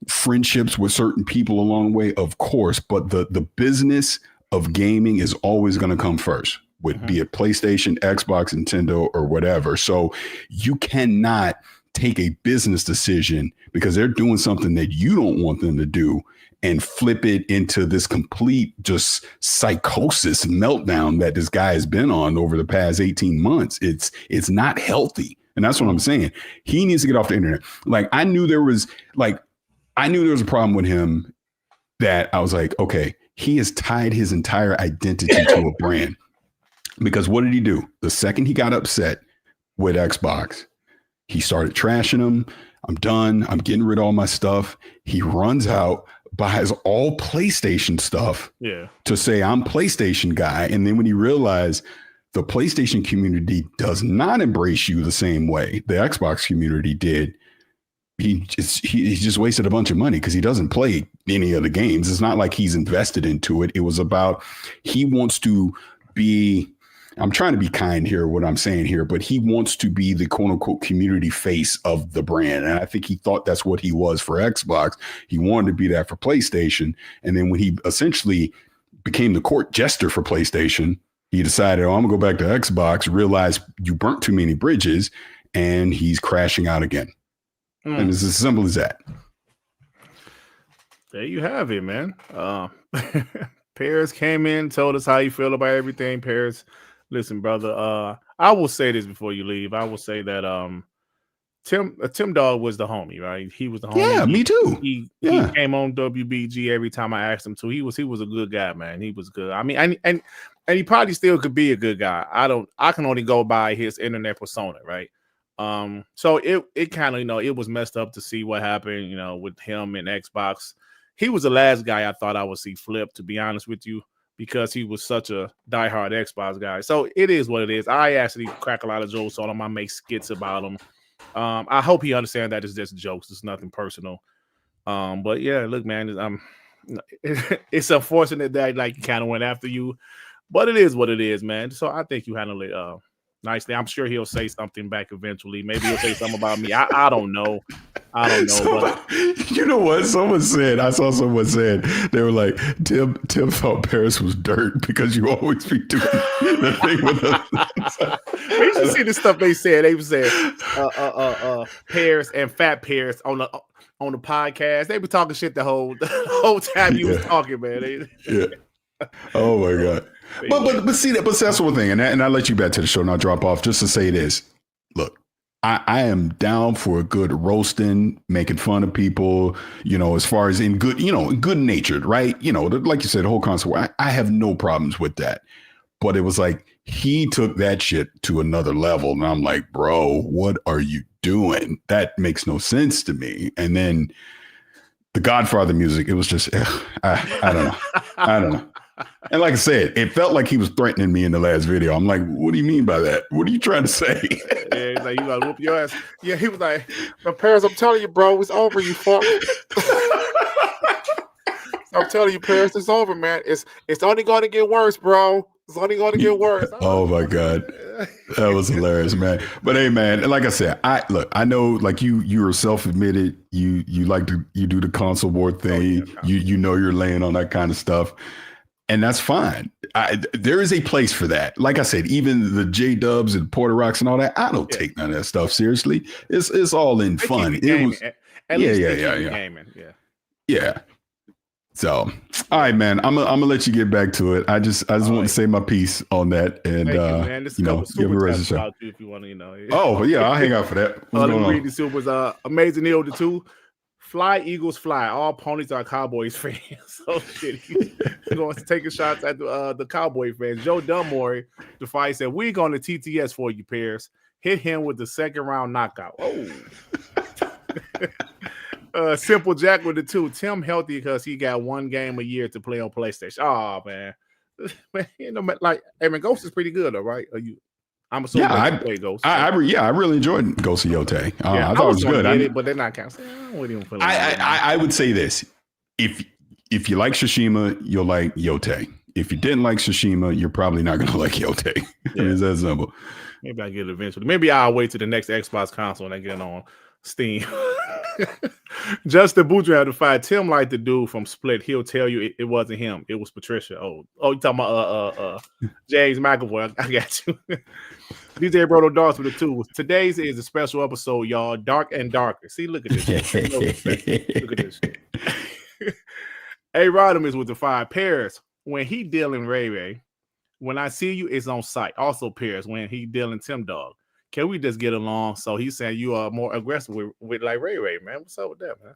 friendships with certain people along the way? Of course, but the business of gaming is always going to come first, with be it PlayStation, Xbox, Nintendo, or whatever. So you cannot take a business decision because they're doing something that you don't want them to do and flip it into this complete just psychosis meltdown that this guy has been on over the past 18 months. It's not healthy. And that's what I'm saying. He needs to get off the internet. Like, I knew there was a problem with him that I was like, okay, he has tied his entire identity to a brand. Because what did he do? The second he got upset with Xbox, he started trashing them. I'm done. I'm getting rid of all my stuff. He runs out, buys all PlayStation stuff to say I'm PlayStation guy. And then when he realized the PlayStation community does not embrace you the same way the Xbox community did, he just wasted a bunch of money because he doesn't play any of the games. It's not like he's invested into it. It was about he wants to be, I'm trying to be kind here, what I'm saying here, but he wants to be the quote unquote community face of the brand. And I think he thought that's what he was for Xbox. He wanted to be that for PlayStation. And then when he essentially became the court jester for PlayStation, he decided, I'm gonna go back to Xbox, realize you burnt too many bridges, and he's crashing out again. And it's as simple as that. There you have it, man. Parris came in, told us how you feel about everything. Parris, listen, brother. I will say this before you leave. I will say that Timdog was the homie, right? He was the homie. Yeah, me too. He came on WBG every time I asked him to. He was a good guy, man. He was good. I mean, and he probably still could be a good guy. I can only go by his internet persona, right? So it kind of, it was messed up to see what happened, with him and Xbox. He was the last guy I thought I would see flip, to be honest with you, because he was such a diehard Xbox guy. So it is what it is. I actually crack a lot of jokes on him. I make skits about him. I hope he understands that it's just jokes. It's nothing personal. But yeah, look, man, it's unfortunate that he kind of went after you, but it is what it is, man. So I think you handled it nicely. I'm sure he'll say something back eventually. Maybe he'll say something about me. I don't know. You know what? I saw someone said, they were like, Tim thought Parris was dirt because you always be doing the thing with us. You should see the stuff they said. They said Parris and Fat Parris on the podcast. They were talking shit the whole time you was talking, man. Yeah. Oh my God. But see that. But that's one thing, and I'll let you back to the show, and I'll drop off just to say this. Look, I am down for a good roasting, making fun of people. As far as in good, good natured, right? Like you said, the whole concept. I have no problems with that. But it was like he took that shit to another level, and I'm like, bro, what are you doing? That makes no sense to me. And then the Godfather music, it was just, I don't know. I don't know. And like I said, it felt like he was threatening me in the last video. I'm like, what do you mean by that? What are you trying to say? Yeah, he's like, you gotta whoop your ass. Yeah, he was like, Parris, I'm telling you, bro, it's over, you fuck. I'm telling you, Parris, it's over, man. It's only going to get worse, bro. It's only going to get worse. Oh my God, that was hilarious, man. But hey, man, like I said, I know, like you are self-admitted. You do the console board thing. You're laying on that kind of stuff. And that's fine. There is a place for that. Like I said, even the J-Dubs and Porter Rocks and all that, I don't take none of that stuff seriously. It's all in fun. It was, yeah. So, all right, man. I'm gonna let you get back to it. I just want to say my piece on that, and give a rest of if you want to, Oh, yeah, I'll hang out for that. Let me read the supers. Amazing Neil the 2. Fly, Eagles, fly. All ponies are Cowboys fans. So shit, he's going to take a shot at the Cowboy fans. Joe Dunmore, the fight said, "We're going to TTS for you, Parris. Hit him with the second round knockout." Oh. Simple Jack with the 2. Tim healthy because he got one game a year to play on PlayStation. Oh man, man, Ghost is pretty good, though, right? I'm assuming I play Ghost. I really enjoyed Ghost of Yote. I thought it was good. But they're not counting. I would say this: if you like Tsushima, you'll like Yote. If you didn't like Tsushima, you're probably not going to like Yote. It's that simple. Maybe I get it eventually. Maybe I'll wait to the next Xbox console and I get it on Steam. Justin Boudreaux to fight Tim like the dude from Split. He'll tell you it wasn't him. It was Patricia. Oh, you talking about James McAvoy? I got you. DJ Brodo Darts with the 2. Today's is a special episode, y'all. Dark and darker. See, look at this. Look at this. A Rodimus with the 5 pairs. When he dealing Ray Ray, when I see you, it's on site. Also pairs when he dealing Timdog. Can we just get along? So he's saying you are more aggressive with like Ray Ray, man. What's up with that, man?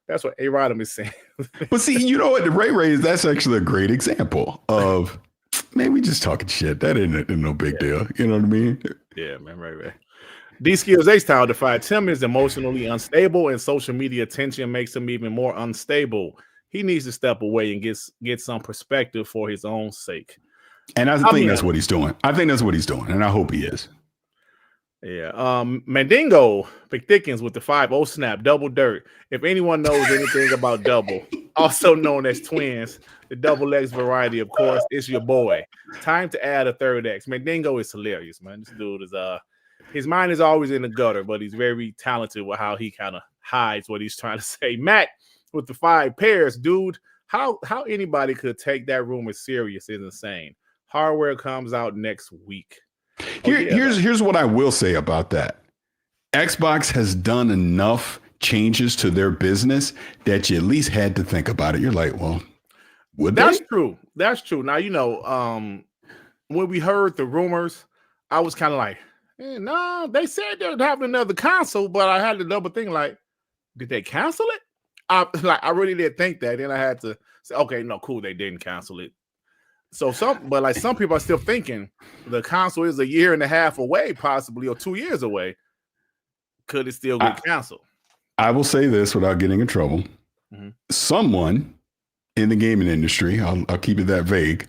That's what A Rodimus is saying. But see, you know what? The Ray Ray, that's actually a great example of, man, we just talking shit. That ain't no big deal. You know what I mean? Yeah, man, Ray Ray. D-Skills H-Town defied Tim is emotionally unstable and social media attention makes him even more unstable. He needs to step away and get some perspective for his own sake. And I think that's what he's doing. I think that's what he's doing. And I hope he is. Yeah. Mandingo McDickens with the 5 snap double dirt. If anyone knows anything about double, also known as twins, the double X variety, of course, it's your boy. Time to add a third X. Mandingo is hilarious, man. This dude is his mind is always in the gutter, but he's very talented with how he kind of hides what he's trying to say. Matt with the 5 pairs, dude. How anybody could take that rumor serious is insane. Hardware comes out next week. Here's what I will say about that. Xbox has done enough changes to their business that you at least had to think about it. You're like, well, that's true. That's true. Now, you know, when we heard the rumors, I was kind of like, no, they said they're having another console, but I had to double think like, did they cancel it? I really didn't think that. Then I had to say, okay, no, cool, they didn't cancel it. So some people are still thinking the console is 1.5 years away, possibly, or 2 years away. Could it still get canceled? I will say this without getting in trouble. Mm-hmm. Someone in the gaming industry, I'll keep it that vague,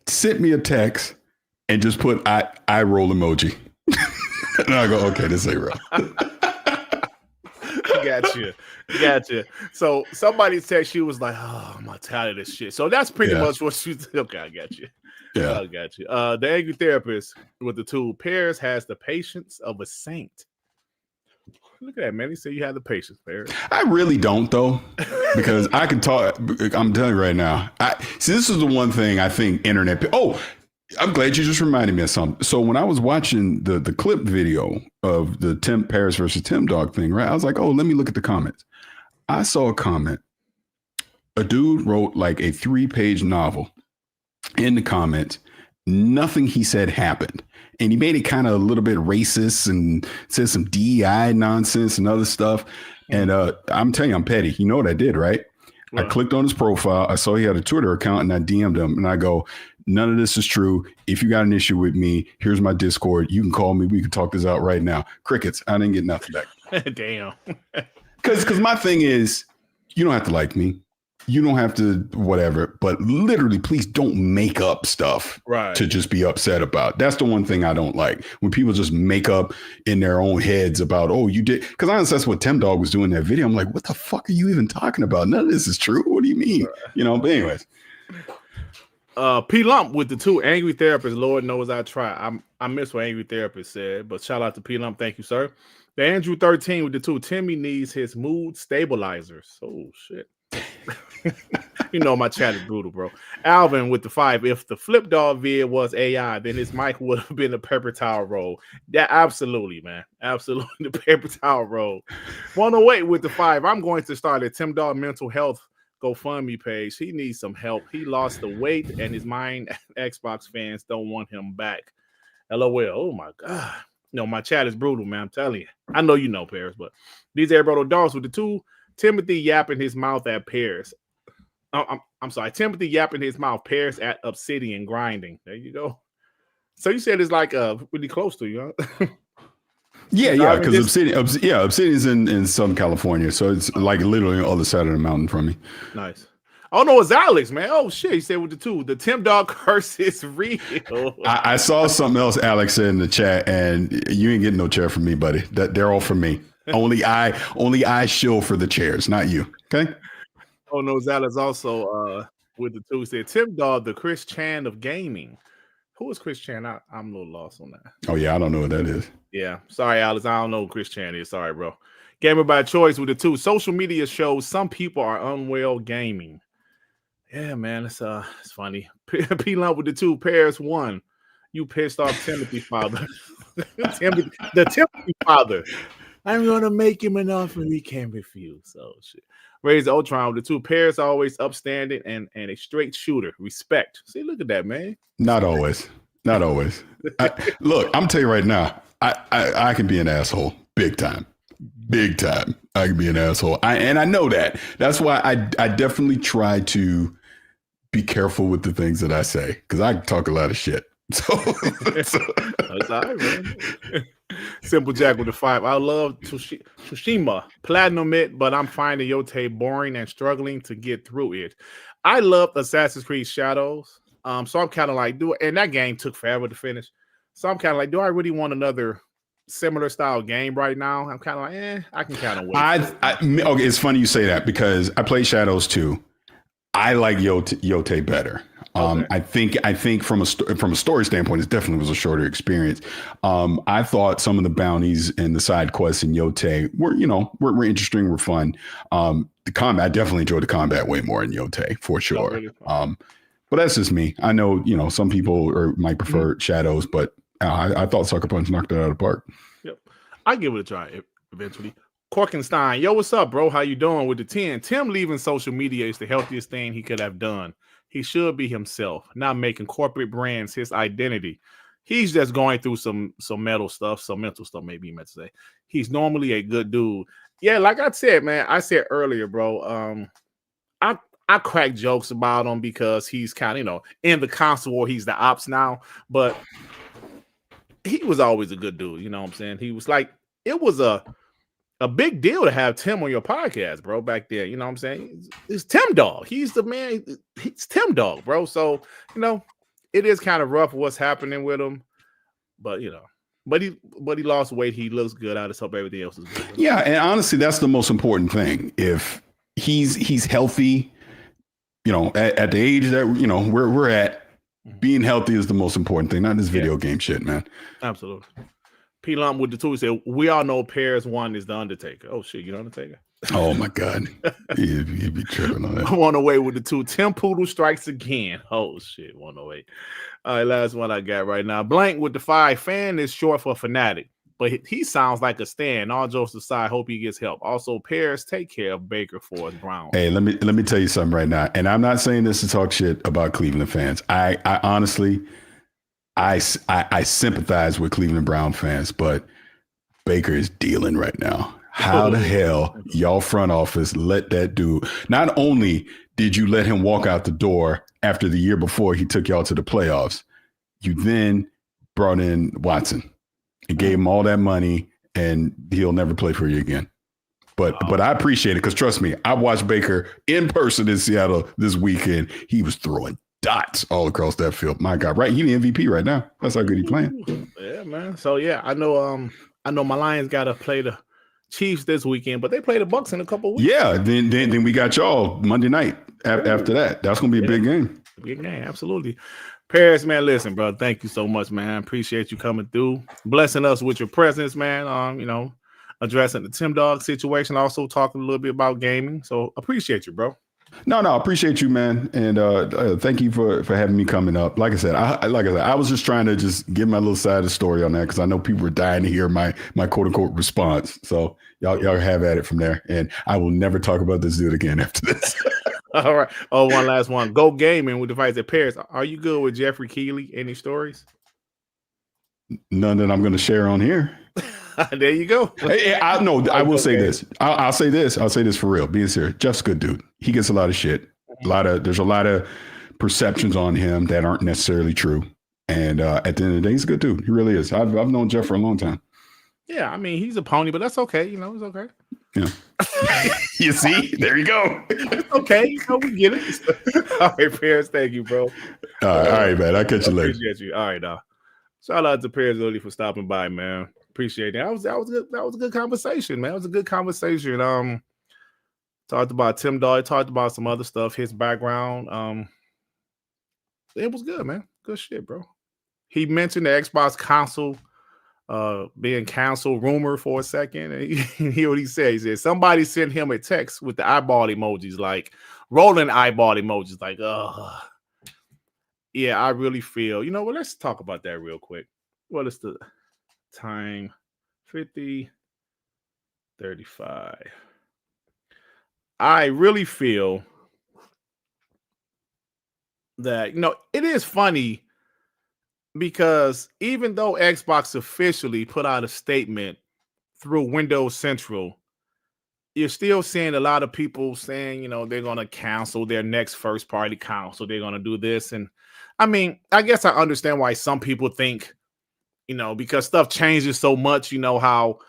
sent me a text and just put eye roll emoji. And I go, okay, this ain't real. Gotcha. So somebody said she was like, oh, I'm tired of this shit. So that's pretty much what she said. Okay, I got you. Yeah. I got you. The angry therapist with the 2 pairs has the patience of a saint. Look at that, man. He said you have the patience, Parris. I really don't, though, because I can talk. I'm telling you right now. See, this is the one thing I think internet. Oh, I'm glad you just reminded me of something. So when I was watching the clip video of the Parris versus Timdog thing, right, I was like, oh, let me look at the comments. I saw a comment. A dude wrote like a 3-page novel in the comments. Nothing he said happened. And he made it kind of a little bit racist and said some DEI nonsense and other stuff. And I'm telling you, I'm petty. You know what I did, right? I clicked on his profile. I saw he had a Twitter account and I DM'd him and I go, none of this is true. If you got an issue with me, here's my Discord. You can call me. We can talk this out right now. Crickets. I didn't get nothing back. Damn. Because my thing is, you don't have to like me. You don't have to whatever. But literally, please don't make up stuff to just be upset about. That's the one thing I don't like. When people just make up in their own heads about, oh, you did. Because honestly, that's what Timdog was doing in that video. I'm like, what the fuck are you even talking about? None of this is true. What do you mean? You know, but anyways. P Lump with the 2 angry therapists. Lord knows I try. I miss what angry therapist said, but shout out to P Lump. Thank you, sir. The Andrew 13 with the 2. Timmy needs his mood stabilizers. Oh shit. You know my chat is brutal, bro. Alvin with the 5. If the Flip Dog vid was AI, then his mic would have been a paper towel roll. Yeah, absolutely, man. Absolutely, the paper towel roll. 108 with the 5. I'm going to start a Timdog mental health GoFundMe page. He needs some help. He lost the weight and his mind. Xbox fans don't want him back. LOL. Oh my god. No, my chat is brutal, man. I'm telling you. I know you know Parris, but these Airbrotto dogs with the 2. Timothy yapping his mouth at Parris. I'm sorry. Timothy yapping his mouth. Parris at Obsidian grinding. There you go. So you said it's like really close to you, huh? Yeah, because Obsidian's in Southern California, so it's like literally on the other side of the mountain from me. Nice. Oh no, it's Alex, man. Oh shit, he said with the 2. The Timdog curse is real. I saw something else Alex said in the chat, and you ain't getting no chair from me, buddy. They're all from me. Only I shill for the chairs, not you. Okay. Oh no, Alex also with the 2 said Timdog, the Chris Chan of gaming. Who is Chris Chan? I'm a little lost on that. Oh yeah, I don't know what that is. Yeah, sorry, Alex. I don't know who Chris Chan is. Sorry, bro. Gamer by choice with the 2. Social media shows some people are unwell gaming. Yeah, man, it's funny. P Lump with the 2. Parris 1. You pissed off Timothy father. The Timothy father. I'm gonna make him an offer he can't refuse. So shit. Raise Ultron with the two pairs always upstanding and a straight shooter. Respect. See, look at that, man. Not always. Not always. Look, I'm telling you right now, I can be an asshole big time. Big time. I can be an asshole. And I know that. That's why I definitely try to be careful with the things that I say, because I talk a lot of shit. So that's all right, man. Simple Jack with the 5. I love Tsushima Platinum it, but I'm finding Yote boring and struggling to get through it. I love Assassin's Creed Shadows. So I'm kind of like, and that game took forever to finish. So I'm kind of like, do I really want another similar style game right now? I'm kind of like, I can kind of wait. Okay, it's funny you say that because I played Shadows too. I like Yote better. Okay. I think from a story standpoint, it definitely was a shorter experience. I thought some of the bounties and the side quests in Yote were interesting, were fun. The combat, I definitely enjoyed the combat way more in Yote for sure. Really but that's just me. I know, some people might prefer Shadows, but I thought Sucker Punch knocked it out of the park. Yep, I give it a try eventually. Korkenstein, yo, what's up, bro? How you doing with the 10? Tim leaving social media is the healthiest thing he could have done. He should be himself, not making corporate brands his identity. He's just going through some mental stuff, maybe you meant to say. He's normally a good dude. Yeah, like I said, man, I said earlier, bro, I crack jokes about him because he's kind of, in the console war, he's the ops now, but he was always a good dude, you know what I'm saying? He was like, it was a big deal to have Tim on your podcast, bro, back there. You know what I'm saying? It's Timdog. He's the man. He's Timdog, bro. So, it is kind of rough what's happening with him. But, but he lost weight. He looks good. I just hope everything else is good. Yeah, and honestly, that's the most important thing. If he's healthy, at the age that, we're at, being healthy is the most important thing, not this video game shit, man. Absolutely. P Lump with the 2 said, we all know pairs 1 is the Undertaker. Oh shit, you know Undertaker? Oh my God. You'd be tripping on that. 108 with the 2. Tim Poodle strikes again. Oh shit, 108. All right, last one I got right now. Blank with the 5. Fan is short for fanatic, but he sounds like a stan. All jokes aside, hope he gets help. Also, Paris, take care of Baker for his Browns. Hey, let me tell you something right now. And I'm not saying this to talk shit about Cleveland fans. I honestly, I sympathize with Cleveland Brown fans, but Baker is dealing right now. How the hell y'all front office let that dude? Not only did you let him walk out the door after the year before he took y'all to the playoffs, you then brought in Watson and gave him all that money, and he'll never play for you again. But I appreciate it because trust me, I watched Baker in person in Seattle this weekend. He was throwing dots all across that field. My God, right? He the MVP right now. That's how good he playing. Yeah, man. So yeah, I know my Lions got to play the Chiefs this weekend, but they play the Bucks in a couple weeks. Yeah, then we got y'all Monday night after that. That's gonna be a big game. Big game, absolutely. Paris, man, listen, bro. Thank you so much, man. Appreciate you coming through, blessing us with your presence, man. Addressing the Timdog situation, also talking a little bit about gaming. So appreciate you, bro. No, appreciate you, man, and thank you for having me coming up. Like I said, I was just trying to just give my little side of the story on that because I know people were dying to hear my quote unquote response. So y'all have at it from there, and I will never talk about this dude again after this. All right. Oh, one last one. Go gaming with device at Paris. Are you good with Jeffrey Keighley? Any stories? None that I'm going to share on here. There you go. I will say this. I'll say this. I'll say this for real. Being serious. Jeff's a good dude. He gets a lot of shit. There's a lot of perceptions on him that aren't necessarily true. And at the end of the day, he's a good dude. He really is. I've known Jeff for a long time. Yeah, I mean, he's a pony, but that's okay. It's okay. Yeah. You see? There you go. It's okay. We get it. All right, Paris. Thank you, bro. All right, man. I'll catch you later. Appreciate you. All right, dog. Shout out to Parris Lilly for stopping by, man. Appreciate it. That was good. That was a good conversation, man. It was a good conversation. Talked about Timdog, talked about some other stuff, his background. It was good, man. Good shit, bro. He mentioned the Xbox console being canceled rumor for a second. And he what he said. He said somebody sent him a text with the eyeball emojis, like rolling eyeball emojis, like, yeah, I really feel, let's talk about that real quick. What is the time? 50:35. I really feel that, it is funny because even though Xbox officially put out a statement through Windows Central, you're still seeing a lot of people saying, they're going to cancel their next first party console. They're going to do this. And I mean, I guess I understand why some people think, because stuff changes so much, how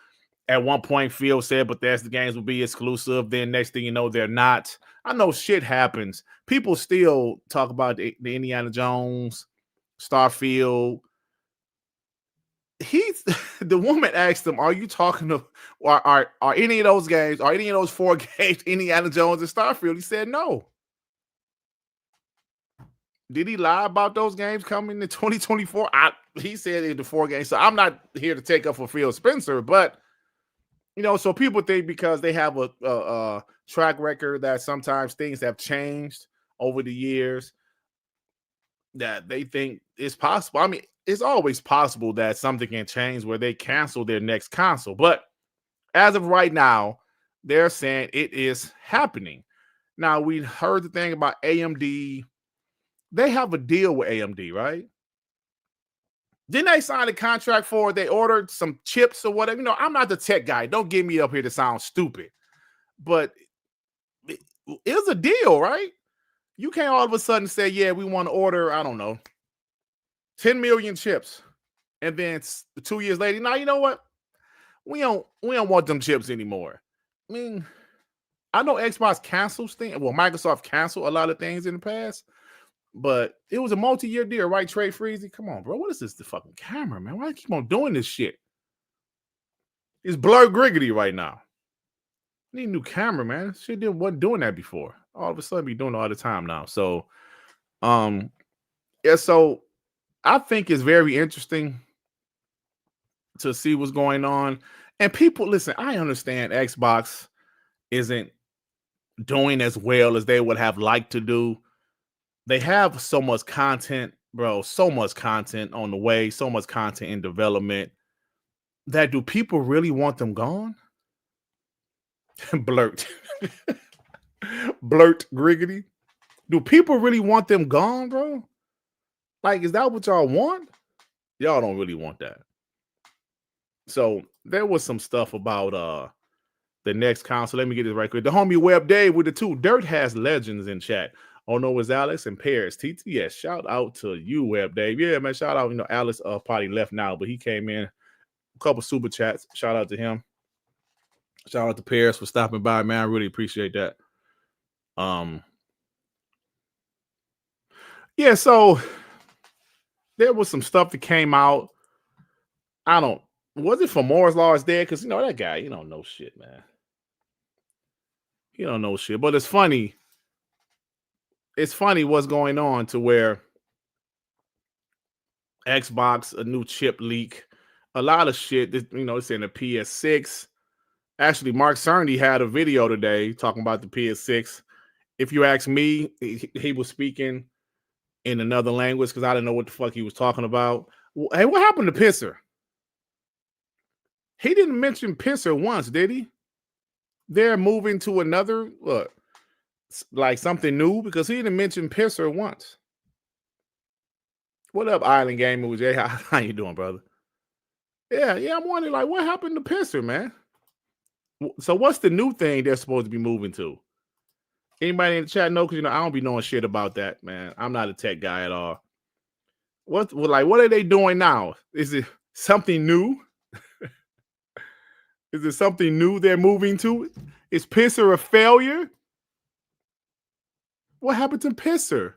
at one point Phil said Bethesda games will be exclusive. Then next thing you know, they're not. I know shit happens. People still talk about the Indiana Jones, Starfield. The woman asked him, "Are you talking to are any of those games? Are any of those 4 games Indiana Jones and Starfield?" He said no. Did he lie about those games coming in 2024? He said it's the 4 games. So I'm not here to take up for Phil Spencer, but so people think because they have a track record that sometimes things have changed over the years that they think it's possible. I mean, it's always possible that something can change where they cancel their next console. But as of right now, they're saying it is happening. Now, we heard the thing about AMD. They have a deal with AMD, right? Didn't they sign a contract for it? They ordered some chips or whatever. I'm not the tech guy. Don't get me up here to sound stupid. But it was a deal, right? You can't all of a sudden say, yeah, we want to order, I don't know, 10 million chips. And then 2 years later, now you know what? We don't want them chips anymore. I mean, I know Xbox cancels things. Well, Microsoft canceled a lot of things in the past, but it was a multi-year deal, right? Trade freezy. Come on, bro. What is this? The fucking camera, man. Why do you keep on doing this shit? It's Dirt Griggity right now. Need a new camera, man. Shit wasn't doing that before. All of a sudden, be doing it all the time now. So, yeah. So, I think it's very interesting to see what's going on. And people, listen. I understand Xbox isn't doing as well as they would have liked to do. They have so much content, bro. So much content on the way. So much content in development. That do people really want them gone? Blurt. Blurt Griggity. Do people really want them gone, bro? Like, is that what y'all want? Y'all don't really want that. So there was some stuff about the next console. Let me get this right quick. The homie Web Dave with the 2. Dirt has legends in chat. Oh no, it's Alex and Parris. TTS. Shout out to you, Web Dave. Yeah, man. Shout out. Alex probably left now, but he came in. A couple super chats. Shout out to him. Shout out to Parris for stopping by, man. I really appreciate that. Yeah, so there was some stuff that came out. Was it for Moore's Law is Dead? Because that guy, he don't know shit, man. He don't know shit. But it's funny. It's funny what's going on to where Xbox, a new chip leak, a lot of shit. It's in the PS6. Actually, Mark Cerny had a video today talking about the PS6. If you ask me, he was speaking in another language because I didn't know what the fuck he was talking about. Hey, what happened to Pisser? He didn't mention Pisser once, did he? They're moving to another, like something new, because he didn't mention Pisser once. What up, Island Gaming with Jay? How you doing, brother? Yeah, I'm wondering, like, what happened to Pisser, man? So what's the new thing they're supposed to be moving to? Anybody in the chat know? Because I don't be knowing shit about that, man. I'm not a tech guy at all. What are they doing now? Is it something new? Is it something new they're moving to? Is Pisser a failure? What happened to Pisser?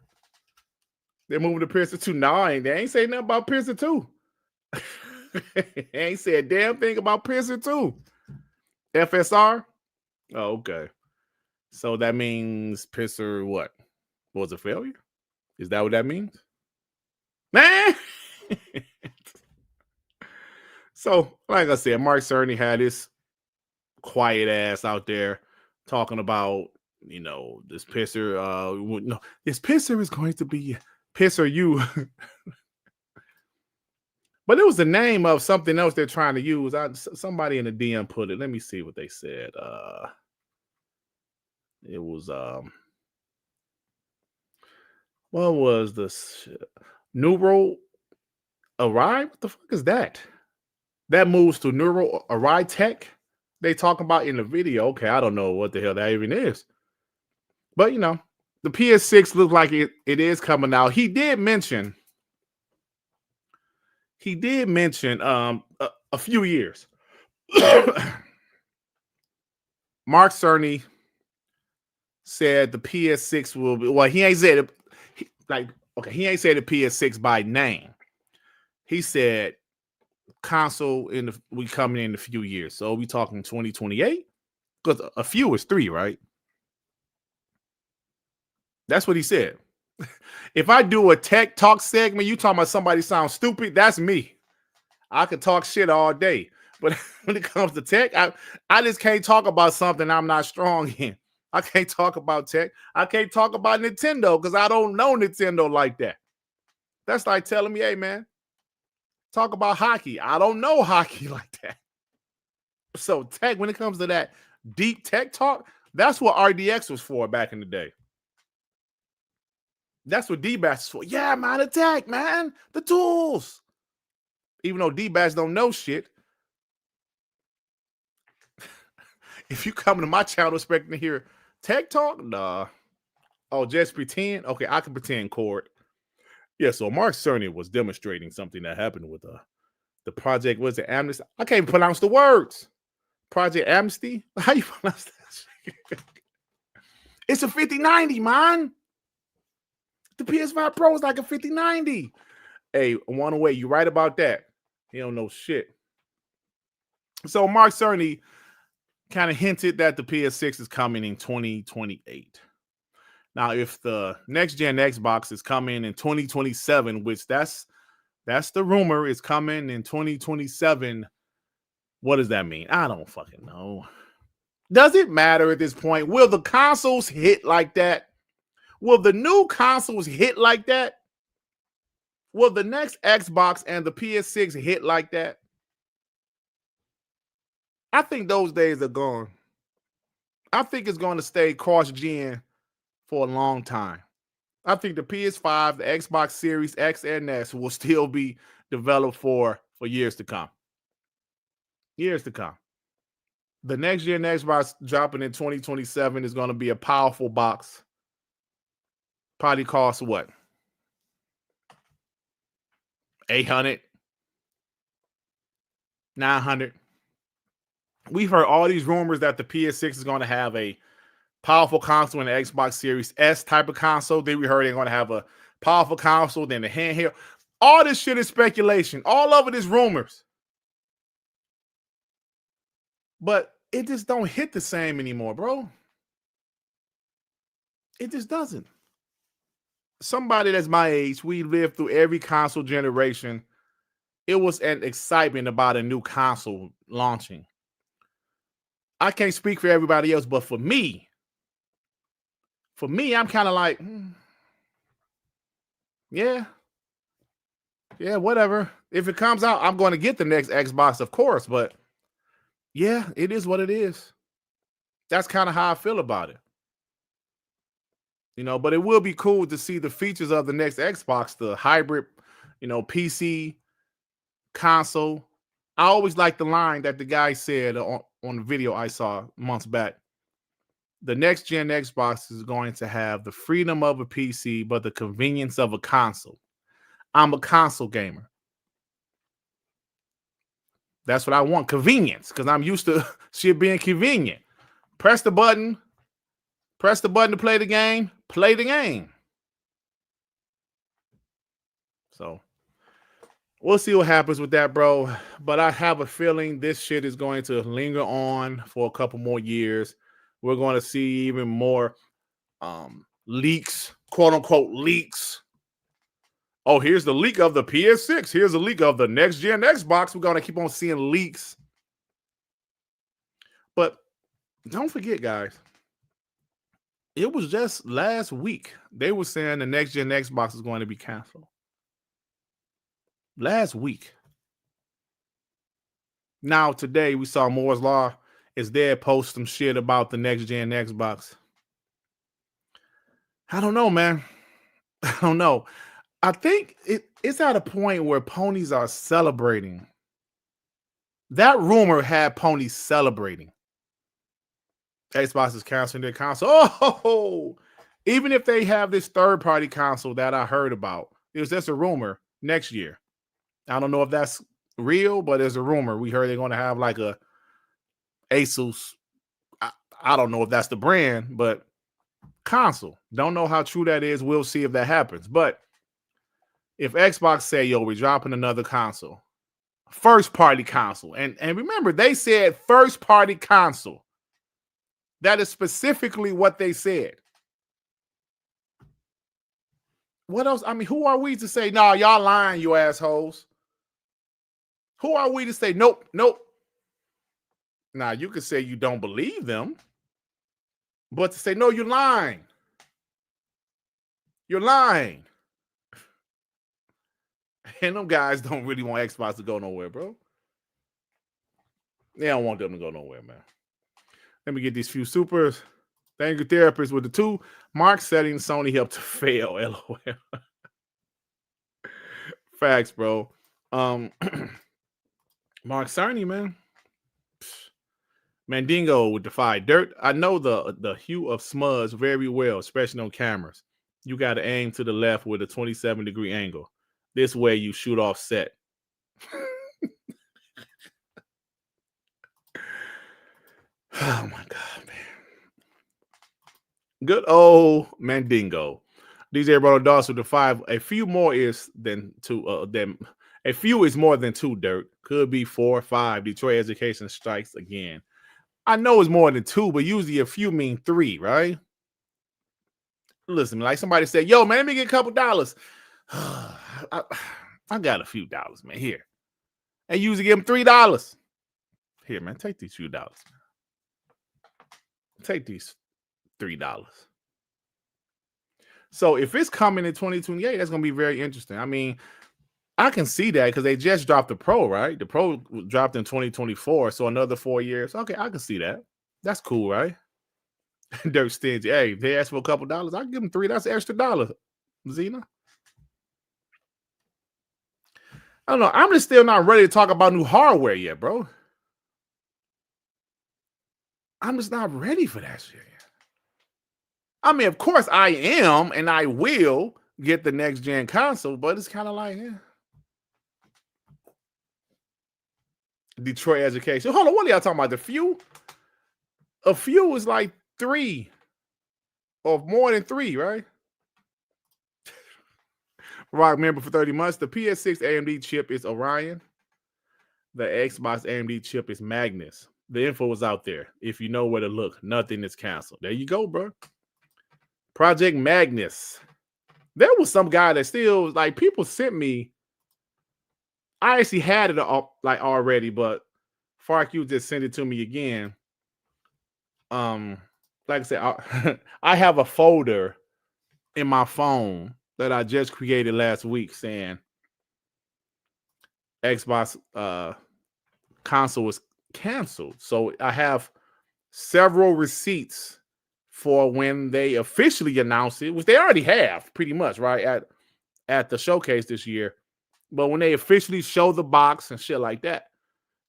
They're moving to Pisser 2. No, they ain't saying nothing about Pisser 2. They ain't said a damn thing about Pisser 2. FSR? Oh, okay. So that means Pisser what? Was a failure? Is that what that means? Man! So, like I said, Mark Cerny had this quiet ass out there talking about, this Pisser. No, this Pisser is going to be Pisser you. But it was the name of something else they're trying to use. Somebody in the DM put it. Let me see what they said. It was what was this? Neural Arrive? What the fuck is that? That moves to Neural Arrive Tech. They talking about in the video. Okay, I don't know what the hell that even is. But you know, the PS6 looks like it is coming out. He did mention a few years. Mark Cerny said the PS6 will be, well, he ain't said it he ain't said the PS6 by name. He said console we coming in a few years. So we talking 2028? Because a few is 3, right? That's what he said. If I do a tech talk segment, you talking about somebody sounds stupid, that's me. I could talk shit all day. But when it comes to tech, I just can't talk about something I'm not strong in. I can't talk about tech. I can't talk about Nintendo because I don't know Nintendo like that. That's like telling me, hey, man, talk about hockey. I don't know hockey like that. So tech, when it comes to that deep tech talk, that's what RDX was for back in the day. That's what D-Bash is for. Yeah, man, the tech, man. The tools. Even though D-Bash don't know shit. If you come to my channel expecting to hear tech talk, nah. Oh, just pretend? Okay, I can pretend, Cord. Yeah, so Mark Cerny was demonstrating something that happened with the project. Was it Amnesty? I can't even pronounce the words. Project Amnesty? How you pronounce that? It's a 5090, man. The PS5 Pro is like a 5090. Hey, one away, you right about that. He don't know shit. So Mark Cerny kind of hinted that the PS6 is coming in 2028. Now, if the next gen Xbox is coming in 2027, which that's the rumor, is coming in 2027, what does that mean? I don't fucking know. Does it matter at this point? Will the consoles hit like that? Will the new consoles hit like that? Will the next Xbox and the PS6 hit like that? I think those days are gone. I think it's going to stay cross-gen for a long time. I think the PS5, the Xbox Series X and S will still be developed for years to come. Years to come. The next gen Xbox dropping in 2027 is going to be a powerful box. Probably costs what? 800, 900. We've heard all these rumors that the PS6 is going to have a powerful console in the Xbox Series S type of console. Then we heard they're going to have a powerful console, then the handheld. All this shit is speculation. All of it is rumors. But it just don't hit the same anymore, bro. It just doesn't. Somebody that's my age, we lived through every console generation. It was an excitement about a new console launching. I can't speak for everybody else, but for me, I'm kind of like, yeah, whatever. If it comes out, I'm going to get the next Xbox, of course. But yeah, it is what it is. That's kind of how I feel about it. You know, but it will be cool to see the features of the next Xbox, the hybrid, PC console. I always like the line that the guy said on the video I saw months back. The next gen Xbox is going to have the freedom of a PC, but the convenience of a console. I'm a console gamer. That's what I want. Convenience, because I'm used to shit being convenient. Press the button to play the game, play the game. So we'll see what happens with that, bro. But I have a feeling this shit is going to linger on for a couple more years. We're going to see even more leaks, quote unquote leaks. Oh, here's the leak of the PS6. Here's a leak of the next gen Xbox. We're going to keep on seeing leaks. But don't forget, guys, it was just last week they were saying the next gen Xbox is going to be canceled. Last week. Now, today we saw Moore's Law is there post some shit about the next gen Xbox. I don't know, man. I don't know. I think it's at a point where ponies are celebrating. That rumor had ponies celebrating. Xbox is canceling their console. Oh, even if they have this third-party console that I heard about, it was just a rumor next year. I don't know if that's real, but there's a rumor. We heard they're going to have like a Asus. I don't know if that's the brand, but console. Don't know how true that is. We'll see if that happens. But if Xbox say, yo, we're dropping another console, first-party console, and remember, they said first-party console. That is specifically what they said. What else? I mean, who are we to say, nah, y'all lying, you assholes? Who are we to say, nope, nope? Now, you could say you don't believe them, but to say, no, you're lying. You're lying. And them guys don't really want Xbox to go nowhere, bro. They don't want them to go nowhere, man. Let me get these few supers. Thank you, therapist, with the 2. Mark setting Sony helped to fail. LOL. Facts, bro. Mark Cerny, man. Mandingo with the 5. Dirt. I know the hue of smudge very well, especially on cameras. You got to aim to the left with a 27-degree angle. This way you shoot off set. Oh my God, man. Good old Mandingo. DJ Brother Doss with the 5. A few more is than 2. A few is more than 2. Dirt could be 4 or 5. Detroit Education strikes again. I know it's more than 2, but usually a few mean 3, right? Listen, like somebody said, yo, man, let me get a couple dollars. I got a few dollars, man. Here. And usually give them $3. Here, man, take these few dollars. Take these $3. So if it's coming in 2028, that's going to be very interesting. I mean, I can see that because they just dropped the Pro, right? The Pro dropped in 2024, so another 4 years. Okay, I can see that. That's cool, right? Dirt stingy. Hey, if they ask for a couple dollars, I'll give them $3. That's an extra $1. Zena. I don't know. I'm just still not ready to talk about new hardware yet, bro. I'm just not ready for that shit yet. I mean, of course I am, and I will get the next gen console, but it's kind of like, Detroit Education. Hold on, what are y'all talking about? The few? A few is like 3 or more than 3, right? Rock member for 30 months. The PS6 AMD chip is Orion. The Xbox AMD chip is Magnus. The info was out there. If you know where to look, nothing is canceled. There you go, bro. Project Magnus. There was some guy that still, like, people sent me. I actually had it already, but FarQ just sent it to me again. Like I said, I have a folder in my phone that I just created last week saying Xbox console was canceled. So I have several receipts for when they officially announced it, which they already have pretty much, right, at the showcase this year. But when they officially show the box and shit like that,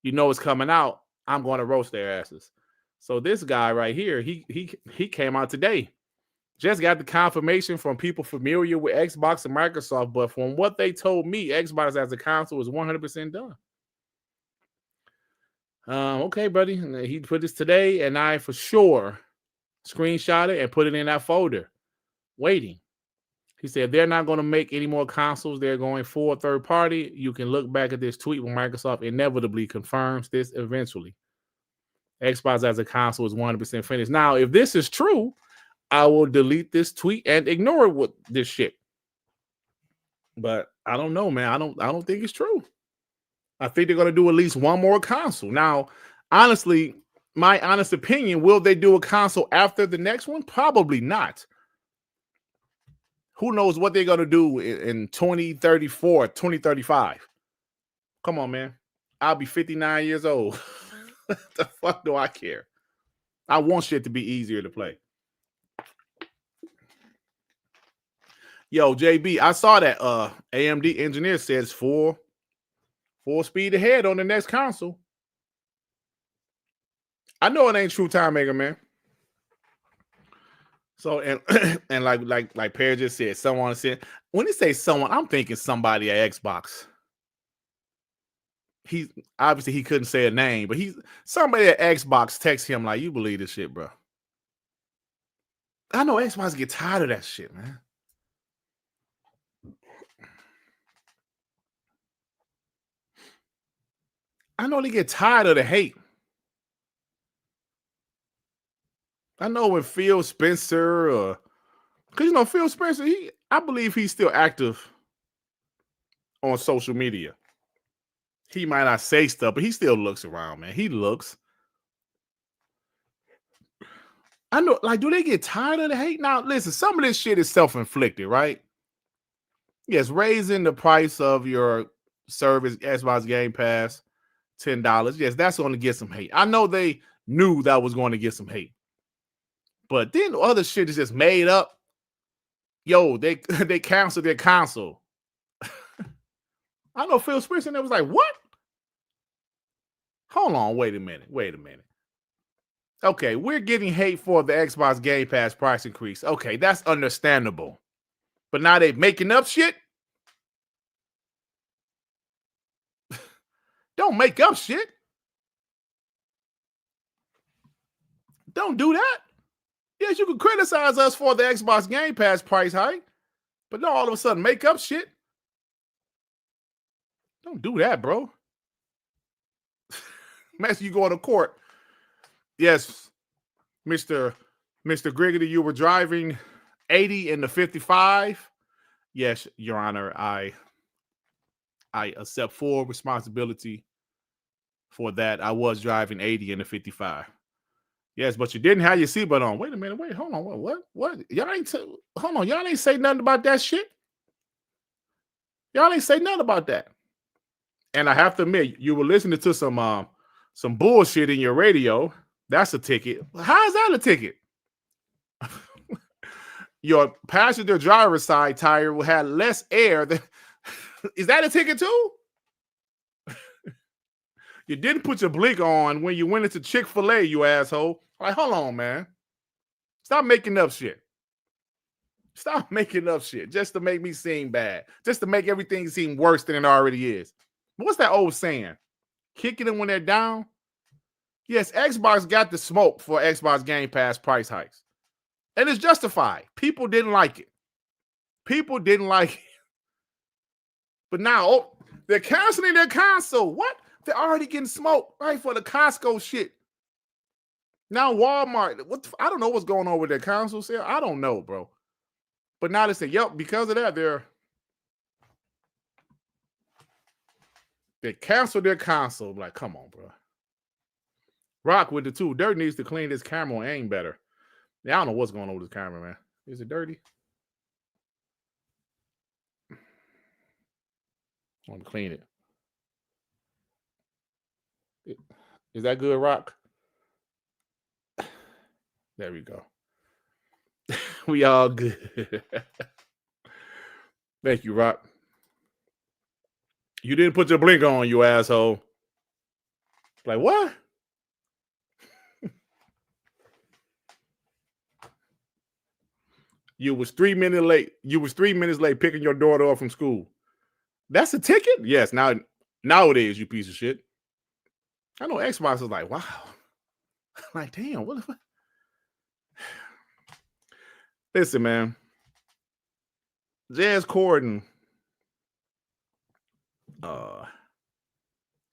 you know it's coming out. I'm going to roast their asses. So this guy right here, he came out today. Just got the confirmation from people familiar with Xbox and Microsoft, but from what they told me, Xbox as a console is 100% done. Okay, buddy. He put this today, and I for sure screenshot it and put it in that folder. Waiting. He said they're not going to make any more consoles. They're going full third party. You can look back at this tweet when Microsoft inevitably confirms this eventually. Xbox as a console is 100% finished. Now, if this is true, I will delete this tweet and ignore what this shit. But I don't know, man. I don't think it's true. I think they're going to do at least one more console. Now, honestly, my honest opinion, will they do a console after the next one? Probably not. Who knows what they're going to do in 2034, 2035? Come on, man. I'll be 59 years old. What the fuck do I care? I want shit to be easier to play. Yo, JB, I saw that AMD engineer says full speed ahead on the next console. I know it ain't True Time Maker, man. So and and like Perry just said, someone said, when he say someone, I'm thinking somebody at Xbox. He obviously he couldn't say a name, but he's somebody at Xbox text him like, you believe this shit, bro. I know Xbox get tired of that shit, man. I know they get tired of the hate. I know when Phil Spencer, because Phil Spencer, I believe he's still active on social media. He might not say stuff, but he still looks around, man. He looks. I know, like, do they get tired of the hate? Now, listen, some of this shit is self-inflicted, right? Yes, raising the price of your service, Xbox Game Pass, $10. Yes, that's going to get some hate. I know they knew that was going to get some hate. But then other shit is just made up. Yo, they canceled their console. I know Phil Spencer and it was like, what? Hold on, wait a minute. Okay, we're getting hate for the Xbox Game Pass price increase. Okay, that's understandable. But now they making up shit? Don't make up shit. Don't do that. Yes, you can criticize us for the Xbox Game Pass price hike, but don't all of a sudden make up shit. Don't do that, bro. Imagine you go to court. Yes, Mr. Griggity, you were driving 80 in the 55. Yes, Your Honor, I accept full responsibility for that. I was driving 80 in the 55. Yes, but you didn't have your seatbelt on. Wait a minute. Wait, hold on. What? Y'all ain't hold on. Y'all ain't say nothing about that shit. Y'all ain't say nothing about that. And I have to admit, you were listening to some bullshit in your radio. That's a ticket. How is that a ticket? Your passenger driver's side tire will have less air than. Is that a ticket too? You didn't put your blink on when you went into Chick-fil-A, you asshole. Like, hold on, man. Stop making up shit. Stop making up shit just to make me seem bad. Just to make everything seem worse than it already is. What's that old saying? Kicking them when they're down? Yes, Xbox got the smoke for Xbox Game Pass price hikes. And it's justified. People didn't like it. But now, they're canceling their console. What? They're already getting smoked, right, for the Costco shit. Now Walmart, I don't know what's going on with their console sale. I don't know, bro. But now they say, yep, because of that, they canceled their console. Like, come on, bro. Rock with the two. Dirt needs to clean this camera and aim better. Yeah, I don't know what's going on with this camera, man. Is it dirty? I want to clean it. Is that good, Rock? There we go. We all good. Thank you, Rock. You didn't put your blink on, you asshole. Like, what? You was 3 minutes late. You was 3 minutes late picking your daughter up from school. That's a ticket? Yes, now it is, you piece of shit. I know Xbox is like, wow. Like, damn, what? Listen, man. Jez Corden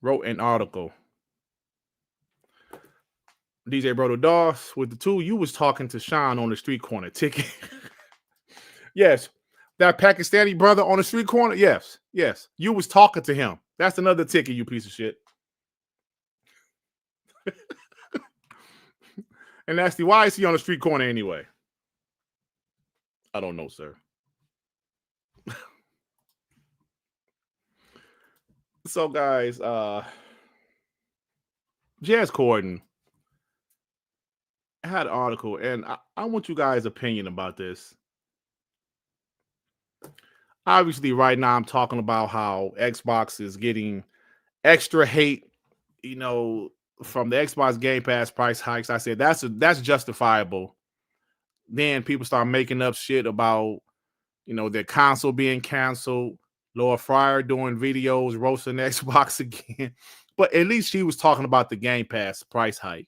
wrote an article. DJ Brodo Doss with the two. You was talking to Sean on the street corner. Ticket. Yes. That Pakistani brother on the street corner. Yes. You was talking to him. That's another ticket, you piece of shit. And Nasty, why is he on the street corner anyway? I don't know, sir. So, guys, Jez Corden had an article, and I want you guys' opinion about this. obviously right now I'm talking about how Xbox is getting extra hate, you know, from the Xbox Gamepass price hikes. I said that's justifiable. Then people start making up shit about, you know, their console being canceled. Laura Fryer doing videos roasting Xbox again. But at least she was talking about the Game Pass price hike.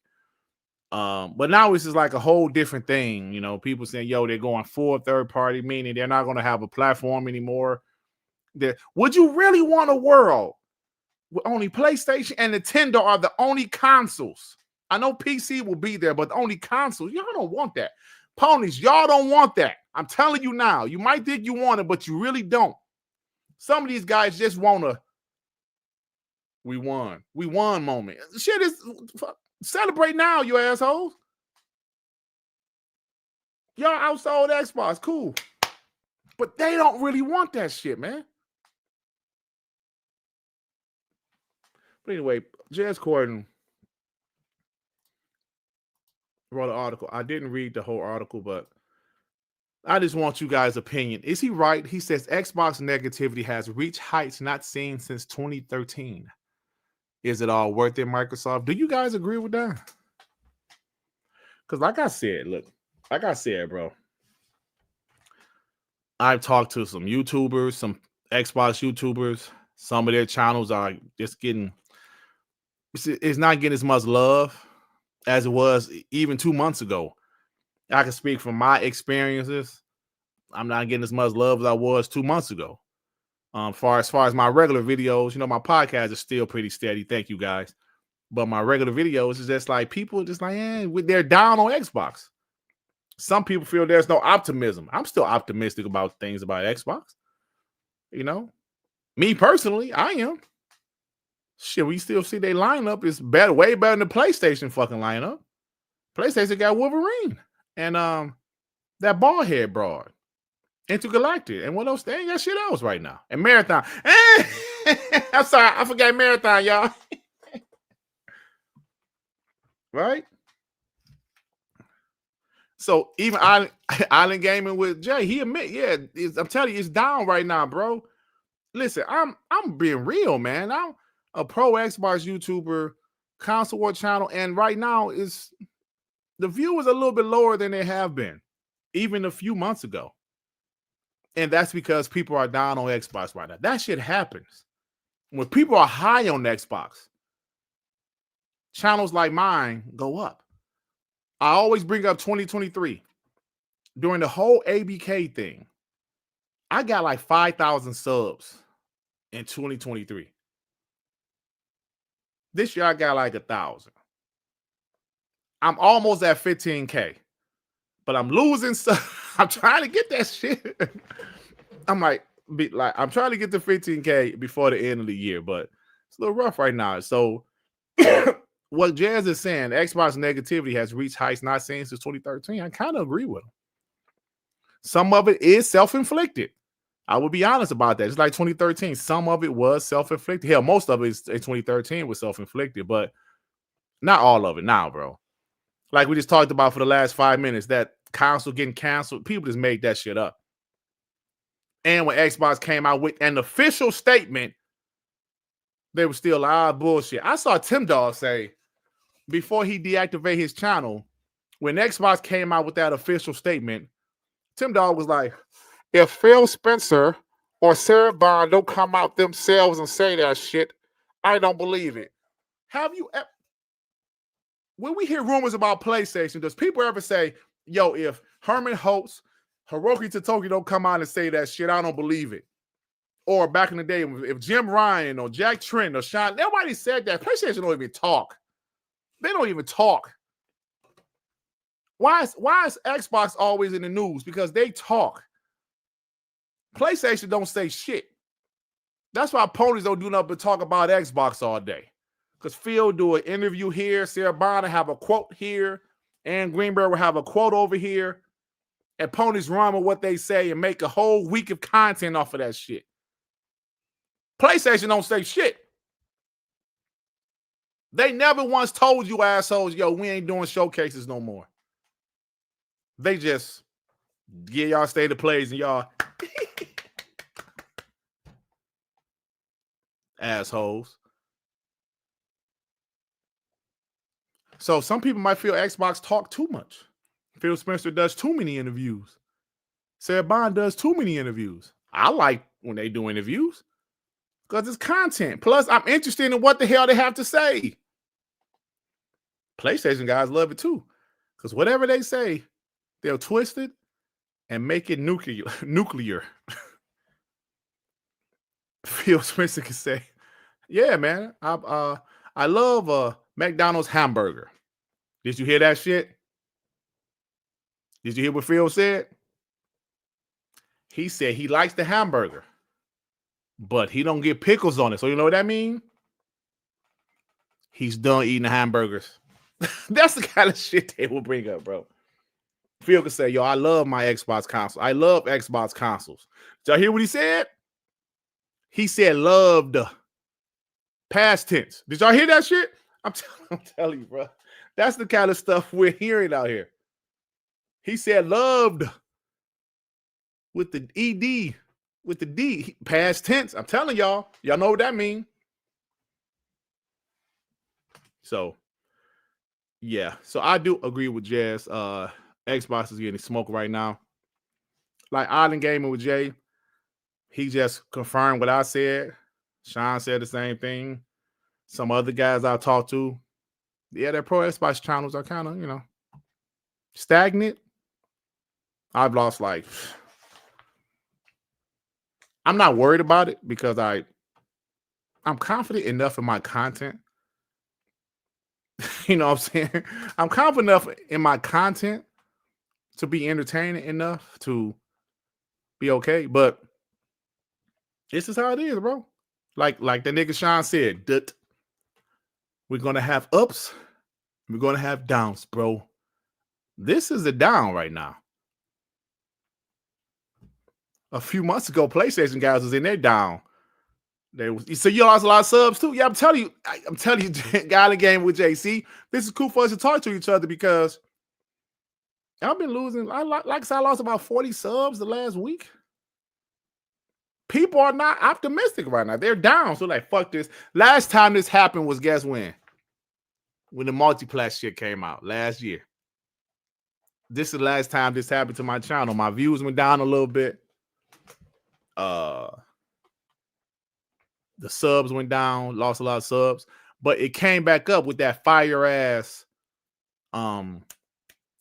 But now it's just like a whole different thing. You know, people saying, yo, they're going full third party, meaning they're not going to have a platform anymore. Would you really want a world where only PlayStation and Nintendo are the only consoles? I know PC will be there, but the only consoles, y'all don't want that. Ponies, y'all don't want that. I'm telling you now. You might think you want it, but you really don't. Some of these guys just want to, we won moment. Shit is, celebrate now, you assholes. Y'all outsold Xbox, cool. But they don't really want that shit, man. But anyway, Jez Corden wrote an article. I didn't read the whole article, but I just want you guys' opinion. Is he right? He says Xbox negativity has reached heights not seen since 2013. Is it all worth it, Microsoft? Do you guys agree with that? Because like I said, bro, I've talked to some YouTubers, some Xbox YouTubers. Some of their channels are just getting, it's not getting as much love as it was even 2 months ago. I can speak from my experiences. I'm not getting as much love as I was 2 months ago. As far as my regular videos, you know, my podcast is still pretty steady. Thank you guys. But my regular videos is just like people just like, they're down on Xbox. Some people feel there's no optimism. I'm still optimistic about things about Xbox. You know, me personally, I am. Shit, we still see their lineup is better, way better than the PlayStation fucking lineup. PlayStation got Wolverine and that bald head broad. Intergalactic. And what else? They ain't got shit else right now. And Marathon. I'm sorry, I forgot Marathon, y'all. Right? So even Island Gaming with Jay, he admit, I'm telling you, it's down right now, bro. Listen, I'm being real, man. I'm a pro Xbox YouTuber, console war channel, and right now is the view is a little bit lower than they have been, even a few months ago. And that's because people are down on Xbox right now. That shit happens. When people are high on Xbox, channels like mine go up. I always bring up 2023. During the whole ABK thing, I got like 5,000 subs in 2023. This year I got like 1,000. I'm almost at 15K, but I'm losing stuff. I'm trying to get that shit. I'm trying to get to 15K before the end of the year, but it's a little rough right now. So what Jez is saying, Xbox negativity has reached heights not seen since 2013. I kind of agree with him. Some of it is self-inflicted. I will be honest about that. It's like 2013. Some of it was self-inflicted. Hell, most of it in 2013 was self-inflicted, but not all of it now, bro. Like we just talked about for the last 5 minutes, that console getting canceled, people just made that shit up. And when Xbox came out with an official statement, they were still bullshit. I saw Timdog say before he deactivated his channel, when Xbox came out with that official statement, Timdog was like, if Phil Spencer or Sarah Bond don't come out themselves and say that shit, I don't believe it. Have you ever, when we hear rumors about PlayStation, does people ever say, yo, if Herman Holtz, Hiroki Totoki don't come out and say that shit, I don't believe it? Or back in the day, if Jim Ryan or Jack Trent or Sean, nobody said that. PlayStation don't even talk. They don't even talk. Why is Xbox always in the news? Because they talk. PlayStation don't say shit. That's why ponies don't do nothing but talk about Xbox all day. Because Phil do an interview here, Sarah Bonner have a quote here, and Greenberg will have a quote over here, and ponies run with what they say and make a whole week of content off of that shit. PlayStation don't say shit. They never once told you assholes, yo, we ain't doing showcases no more. They just give y'all state of plays and y'all assholes. So some people might feel Xbox talk too much. Phil Spencer does too many interviews. Sarah Bond does too many interviews. I like when they do interviews because it's content. Plus, I'm interested in what the hell they have to say. PlayStation guys love it too because whatever they say, they'll twist it and make it nuclear. Phil Spencer can say, "Yeah, man, I love McDonald's hamburger." Did you hear that shit? Did you hear what Phil said? He said he likes the hamburger, but he don't get pickles on it. So you know what that means? He's done eating the hamburgers. That's the kind of shit they will bring up, bro. Phil could say, "Yo, I love my Xbox console. I love Xbox consoles." Did y'all hear what he said? He said loved. Past tense. Did y'all hear that shit? I'm telling you, bro. That's the kind of stuff we're hearing out here. He said loved with the ED, with the D, past tense. I'm telling y'all. Y'all know what that means. So, yeah. So I do agree with Jez. Xbox is getting smoked right now. Like Island Gaming with Jay, he just confirmed what I said. Sean said the same thing. Some other guys I talked to, yeah, their pro Xbox channels are kind of, stagnant. I've lost I'm not worried about it because I'm confident enough in my content. You know what I'm saying? I'm confident enough in my content to be entertaining enough to be okay. But this is how it is, bro. Like the nigga Sean said, we're going to have ups. We're going to have downs, bro. This is a down right now. A few months ago, PlayStation guys was in their down. So you lost a lot of subs too? Yeah, I'm telling you, guy in the game with JC. This is cool for us to talk to each other because I've been losing. I lost about 40 subs the last week. People are not optimistic right now. They're down. So like, fuck this. Last time this happened was guess when? When the multiplat shit came out last year. This is the last time this happened to my channel. My views went down a little bit. The subs went down, lost a lot of subs, but it came back up with that fire ass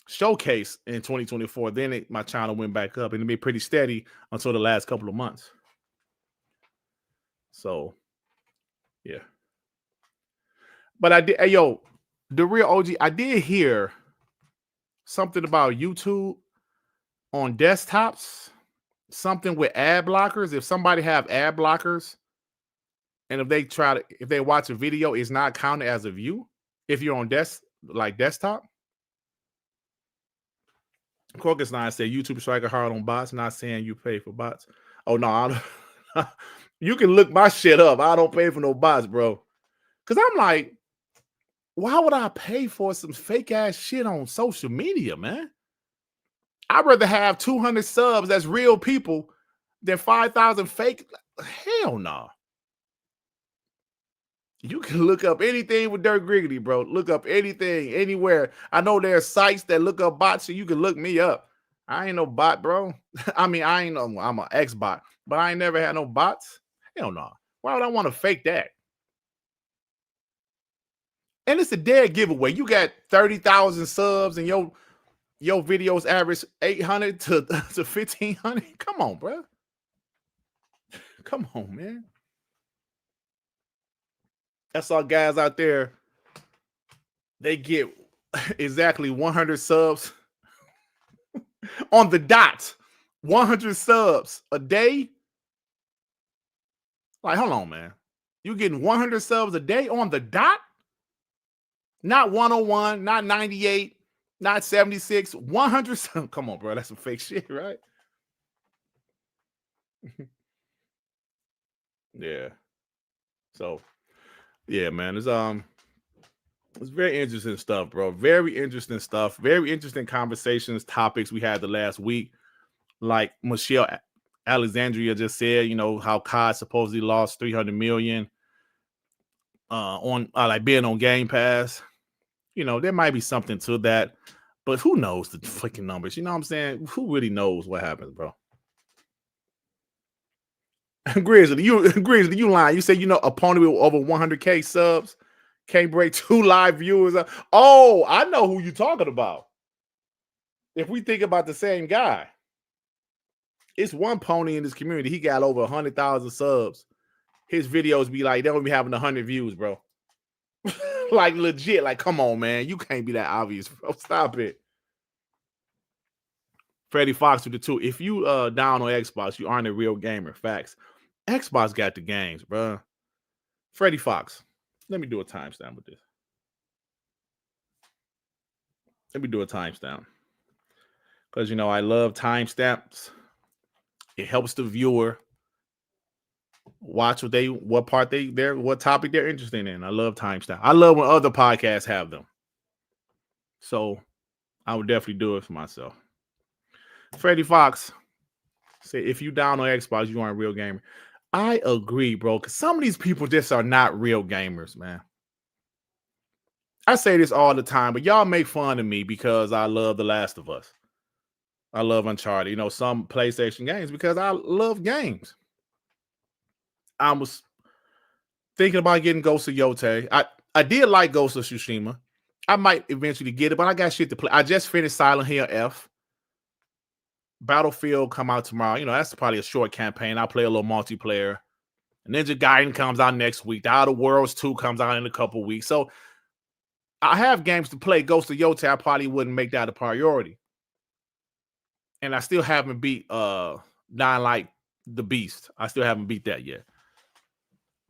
showcase in 2024. Then my channel went back up and it been pretty steady until the last couple of months. So, yeah. But I did, hey, yo, the real OG, I did hear something about YouTube on desktops, something with ad blockers. If somebody have ad blockers, and if they watch a video, it's not counted as a view. If you're on desktop. Crocus 9 said YouTube striking hard on bots, not saying you pay for bots. Oh no, I don't. You can look my shit up. I don't pay for no bots, bro. Because I'm like, why would I pay for some fake ass shit on social media, man? I'd rather have 200 subs that's real people than 5,000 fake. Hell no. You can look up anything with Dirt Griggity, bro. Look up anything, anywhere. I know there are sites that look up bots, so you can look me up. I ain't no bot, bro. I mean, I'm an ex-bot, but I ain't never had no bots. Hell no. Why would I want to fake that? And it's a dead giveaway. You got 30,000 subs and your videos average 800 to 1,500. Come on, bro. Come on, man. That's all guys out there. They get exactly 100 subs on the dot. 100 subs a day. Like, hold on, man. You getting 100 subs a day on the dot? Not 101, not 98, not 76, 100 subs. Come on, bro. That's some fake shit, right? Yeah. So, yeah, man. It's very interesting stuff, bro. Very interesting stuff. Very interesting conversations, topics we had the last week. Like Michelle Alexandria just said, how COD supposedly lost $300 million. on like being on Game Pass. You know, there might be something to that, but who knows the freaking numbers? You know what I'm saying? Who really knows what happens, bro? Grizzly, you lying. You say opponent with over 100K subs can't break 2 live viewers. Oh, I know who you're talking about. If we think about the same guy, it's one pony in this community. He got over 100,000 subs. His videos be like, they don't be having 100 views, bro. Like legit, like, come on, man. You can't be that obvious, bro. Stop it. Freddie Fox with the 2. If you down on Xbox, you aren't a real gamer. Facts. Xbox got the games, bro. Freddie Fox. Let me do a timestamp with this. Let me do a timestamp. Because I love timestamps. It helps the viewer watch what topic they're interested in. I love timestamp. I love when other podcasts have them. So I would definitely do it for myself. Freddie Fox said, if you down on Xbox, you aren't a real gamer. I agree, bro, because some of these people just are not real gamers, man. I say this all the time, but y'all make fun of me because I love The Last of Us. I love Uncharted, some PlayStation games because I love games. I was thinking about getting Ghost of Yotei. I did like Ghost of Tsushima. I might eventually get it, but I got shit to play. I just finished Silent Hill F. Battlefield come out tomorrow. That's probably a short campaign. I'll play a little multiplayer. Ninja Gaiden comes out next week. The Outer Worlds 2 comes out in a couple weeks. So I have games to play. Ghost of Yotei, I probably wouldn't make that a priority. And I still haven't beat Dying Light the Beast. I still haven't beat that yet.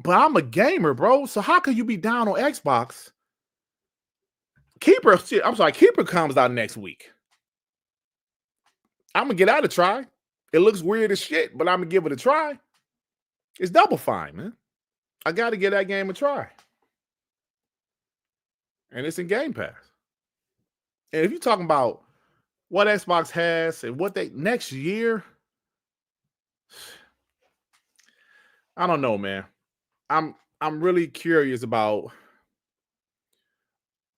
But I'm a gamer, bro. So how can you be down on Xbox? Keeper comes out next week. I'm going to get out a try. It looks weird as shit, but I'm going to give it a try. It's Double Fine, man. I got to give that game a try. And it's in Game Pass. And if you're talking about what Xbox has and what next year, I don't know, man. I'm really curious about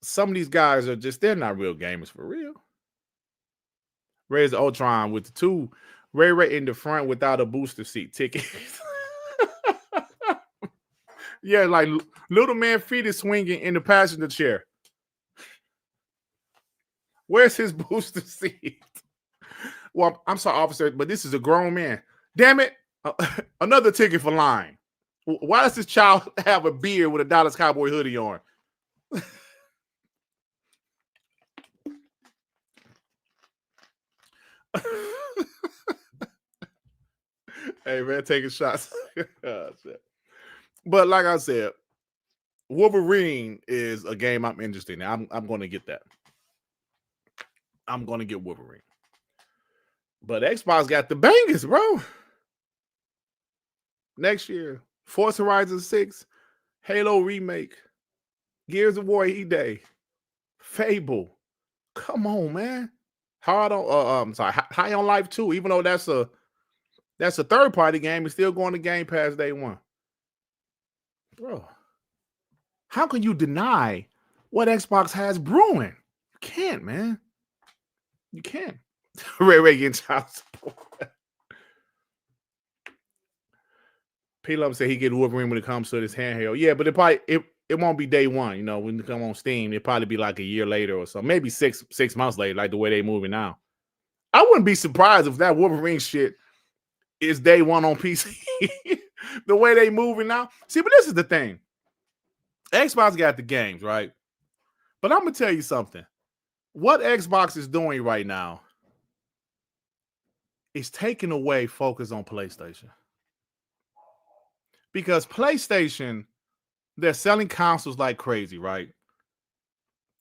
some of these guys they're not real gamers for real. Ray's Ultron with the 2 Ray in the front without a booster seat ticket. Yeah, like little man feet is swinging in the passenger chair. Where's his booster seat? Well, I'm sorry, officer, but this is a grown man. Damn it. Another ticket for lying. Why does this child have a beard with a Dallas Cowboy hoodie on? Hey, man, taking shots. But like I said, Wolverine is a game I'm interested in. I'm going to get that. I'm going to get Wolverine. But Xbox got the bangers, bro. Next year, Forza Horizon 6, Halo Remake, Gears of War E-Day, Fable. Come on, man. High on Life 2, even though that's a third-party game, it's still going to Game Pass day one. Bro, how can you deny what Xbox has brewing? You can't, man. You can't. Ray getting child support. P-Love said he get Wolverine when it comes to this handheld. Yeah, but it won't be day one. When it come on Steam, it'll probably be like a year later or so. Maybe six months later, like the way they moving now. I wouldn't be surprised if that Wolverine shit is day one on PC. The way they moving now. See, but this is the thing. Xbox got the games, right? But I'm going to tell you something. What Xbox is doing right now is taking away focus on PlayStation. Because PlayStation, they're selling consoles like crazy, right?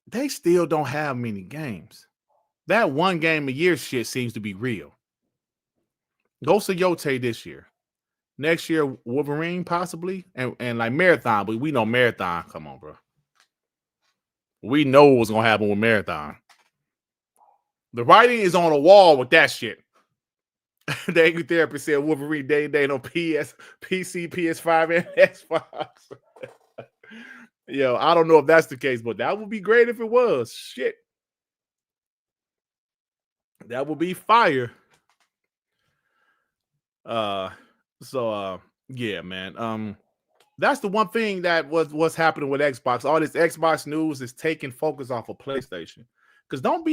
They still don't have many games. That one game a year shit seems to be real. Ghost of Yotei this year. Next year, Wolverine possibly. And like Marathon, but we know Marathon. Come on, bro. We know what's going to happen with Marathon. The writing is on the wall with that shit. The Angry Therapist said Wolverine day on PC, PS5, and Xbox. Yo, I don't know if that's the case, but that would be great if it was. Shit. That would be fire. Yeah, man. That's the one thing that what's happening with Xbox. All this Xbox news is taking focus off of PlayStation. Because don't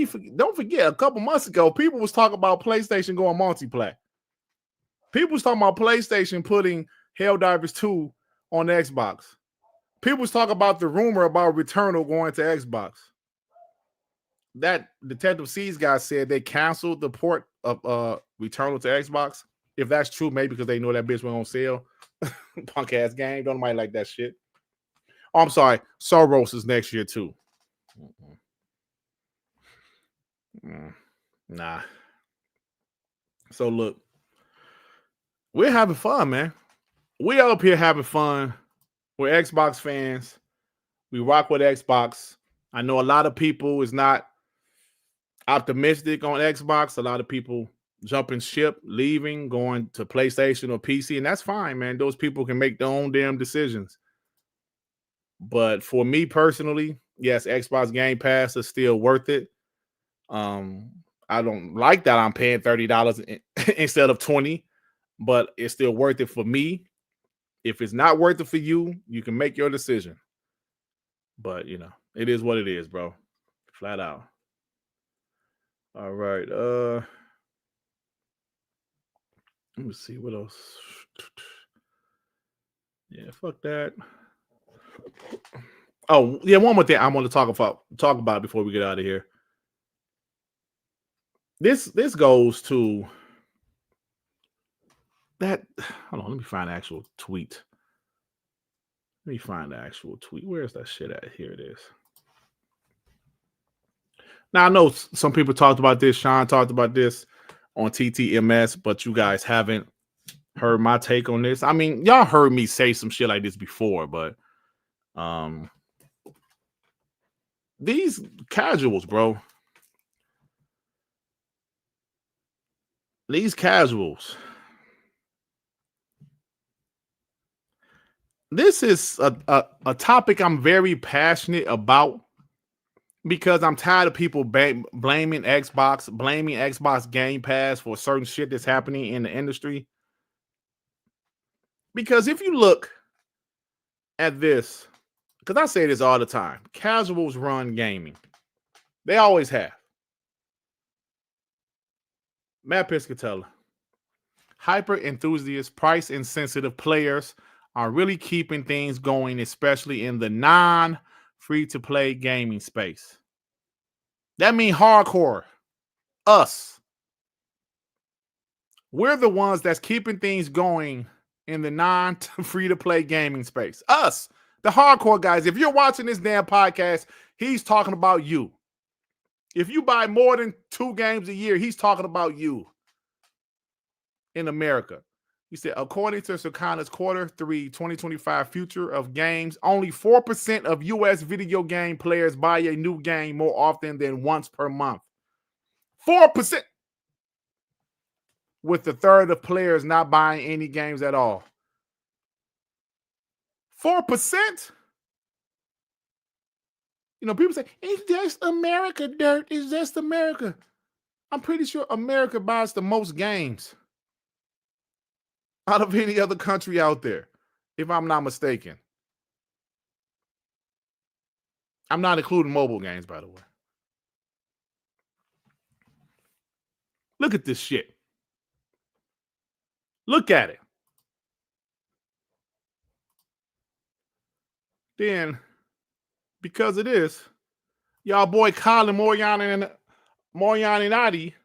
forget, a couple months ago, people was talking about PlayStation going multiplayer. People was talking about PlayStation putting Helldivers 2 on Xbox. People was talking about the rumor about Returnal going to Xbox. That Detective C's guy said they canceled the port of Returnal to Xbox. If that's true, maybe because they know that bitch went on sale. Punk ass game. Don't nobody like that shit. Oh, I'm sorry. Soros is next year too. Nah. So look, we're having fun, man. We up here having fun. We're Xbox fans. We rock with Xbox. I know a lot of people is not optimistic on Xbox. A lot of people jumping ship, leaving, going to PlayStation or PC, and that's fine, man. Those people can make their own damn decisions. But for me personally, yes, Xbox Game Pass is still worth it. I don't like that I'm paying $30 instead of $20, but it's still worth it for me. If it's not worth it for you, you can make your decision. But you know, it is what it is, bro. Flat out. All right. Let me see what else. Yeah, fuck that. Oh, yeah, one more thing I want to talk about before we get out of here. This goes to that. Hold on, let me find the actual tweet. Where's that shit at? Here it is. Now, I know some people talked about this. Sean talked about this on TTMS, but you guys haven't heard my take on this. I mean, y'all heard me say some shit like this before, but these casuals, bro. These casuals. This is a topic I'm very passionate about because I'm tired of people blaming Xbox Game Pass for certain shit that's happening in the industry. Because if you look at this, because I say this all the time, casuals run gaming. They always have. Matt Piscatella. Hyper enthusiast, price insensitive players are really keeping things going, especially in the non-free-to-play gaming space. That means hardcore. Us. We're the ones that's keeping things going in the non-free-to-play gaming space. Us. The hardcore guys. If you're watching this damn podcast, he's talking about you. If you buy more than 2 games a year, he's talking about you in America. He said, according to Circana's Q3 2025 Future of Games, only 4% of U.S. video game players buy a new game more often than once per month. 4%! With a third of players not buying any games at all. 4%? You know, people say, it's just America, Dirt. It's just America. I'm pretty sure America buys the most games out of any other country out there, if I'm not mistaken. I'm not including mobile games, by the way. Look at this shit. Look at it. Then, because of this, y'all boy Colin Moriarty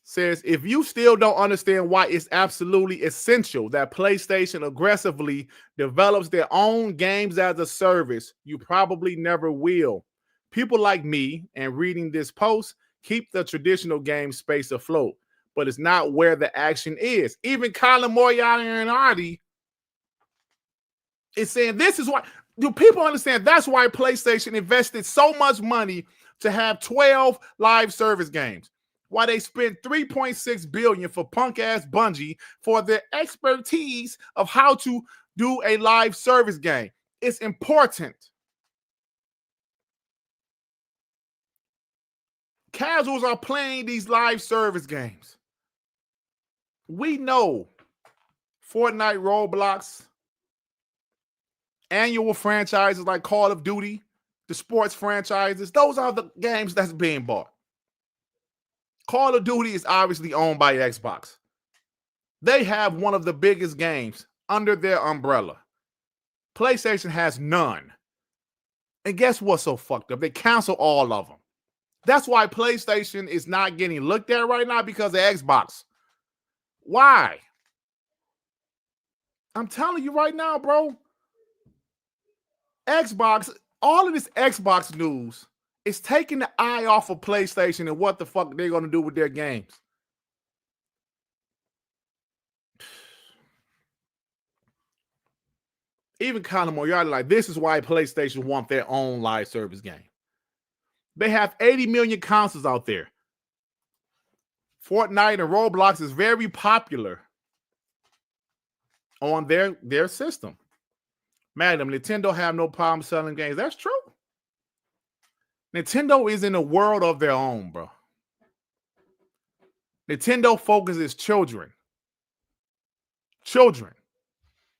says, if you still don't understand why it's absolutely essential that PlayStation aggressively develops their own games as a service, you probably never will. People like me and reading this post keep the traditional game space afloat, but it's not where the action is. Even Colin Moriarty is saying this is why. Do people understand? That's why PlayStation invested so much money to have 12 live service games. Why they spent $3.6 billion for punk ass Bungie for their expertise of how to do a live service game. It's important. Casuals are playing these live service games. We know Fortnite, Roblox, annual franchises like Call of Duty, the sports franchises, those are the games that's being bought. Call of Duty is obviously owned by Xbox. They have one of the biggest games under their umbrella. PlayStation has none. And guess what's so fucked up? They cancel all of them. That's why PlayStation is not getting looked at right now, because of Xbox. Why? I'm telling you right now, bro. Xbox, all of this Xbox news is taking the eye off of PlayStation and what the fuck they're going to do with their games. Even Conor Moriarty, like, this is why PlayStation want their own live service game. They have 80 million consoles out there. Fortnite and Roblox is very popular on their system. Madam, Nintendo have no problem selling games. That's true. Nintendo is in a world of their own, bro. Nintendo focuses children. Children.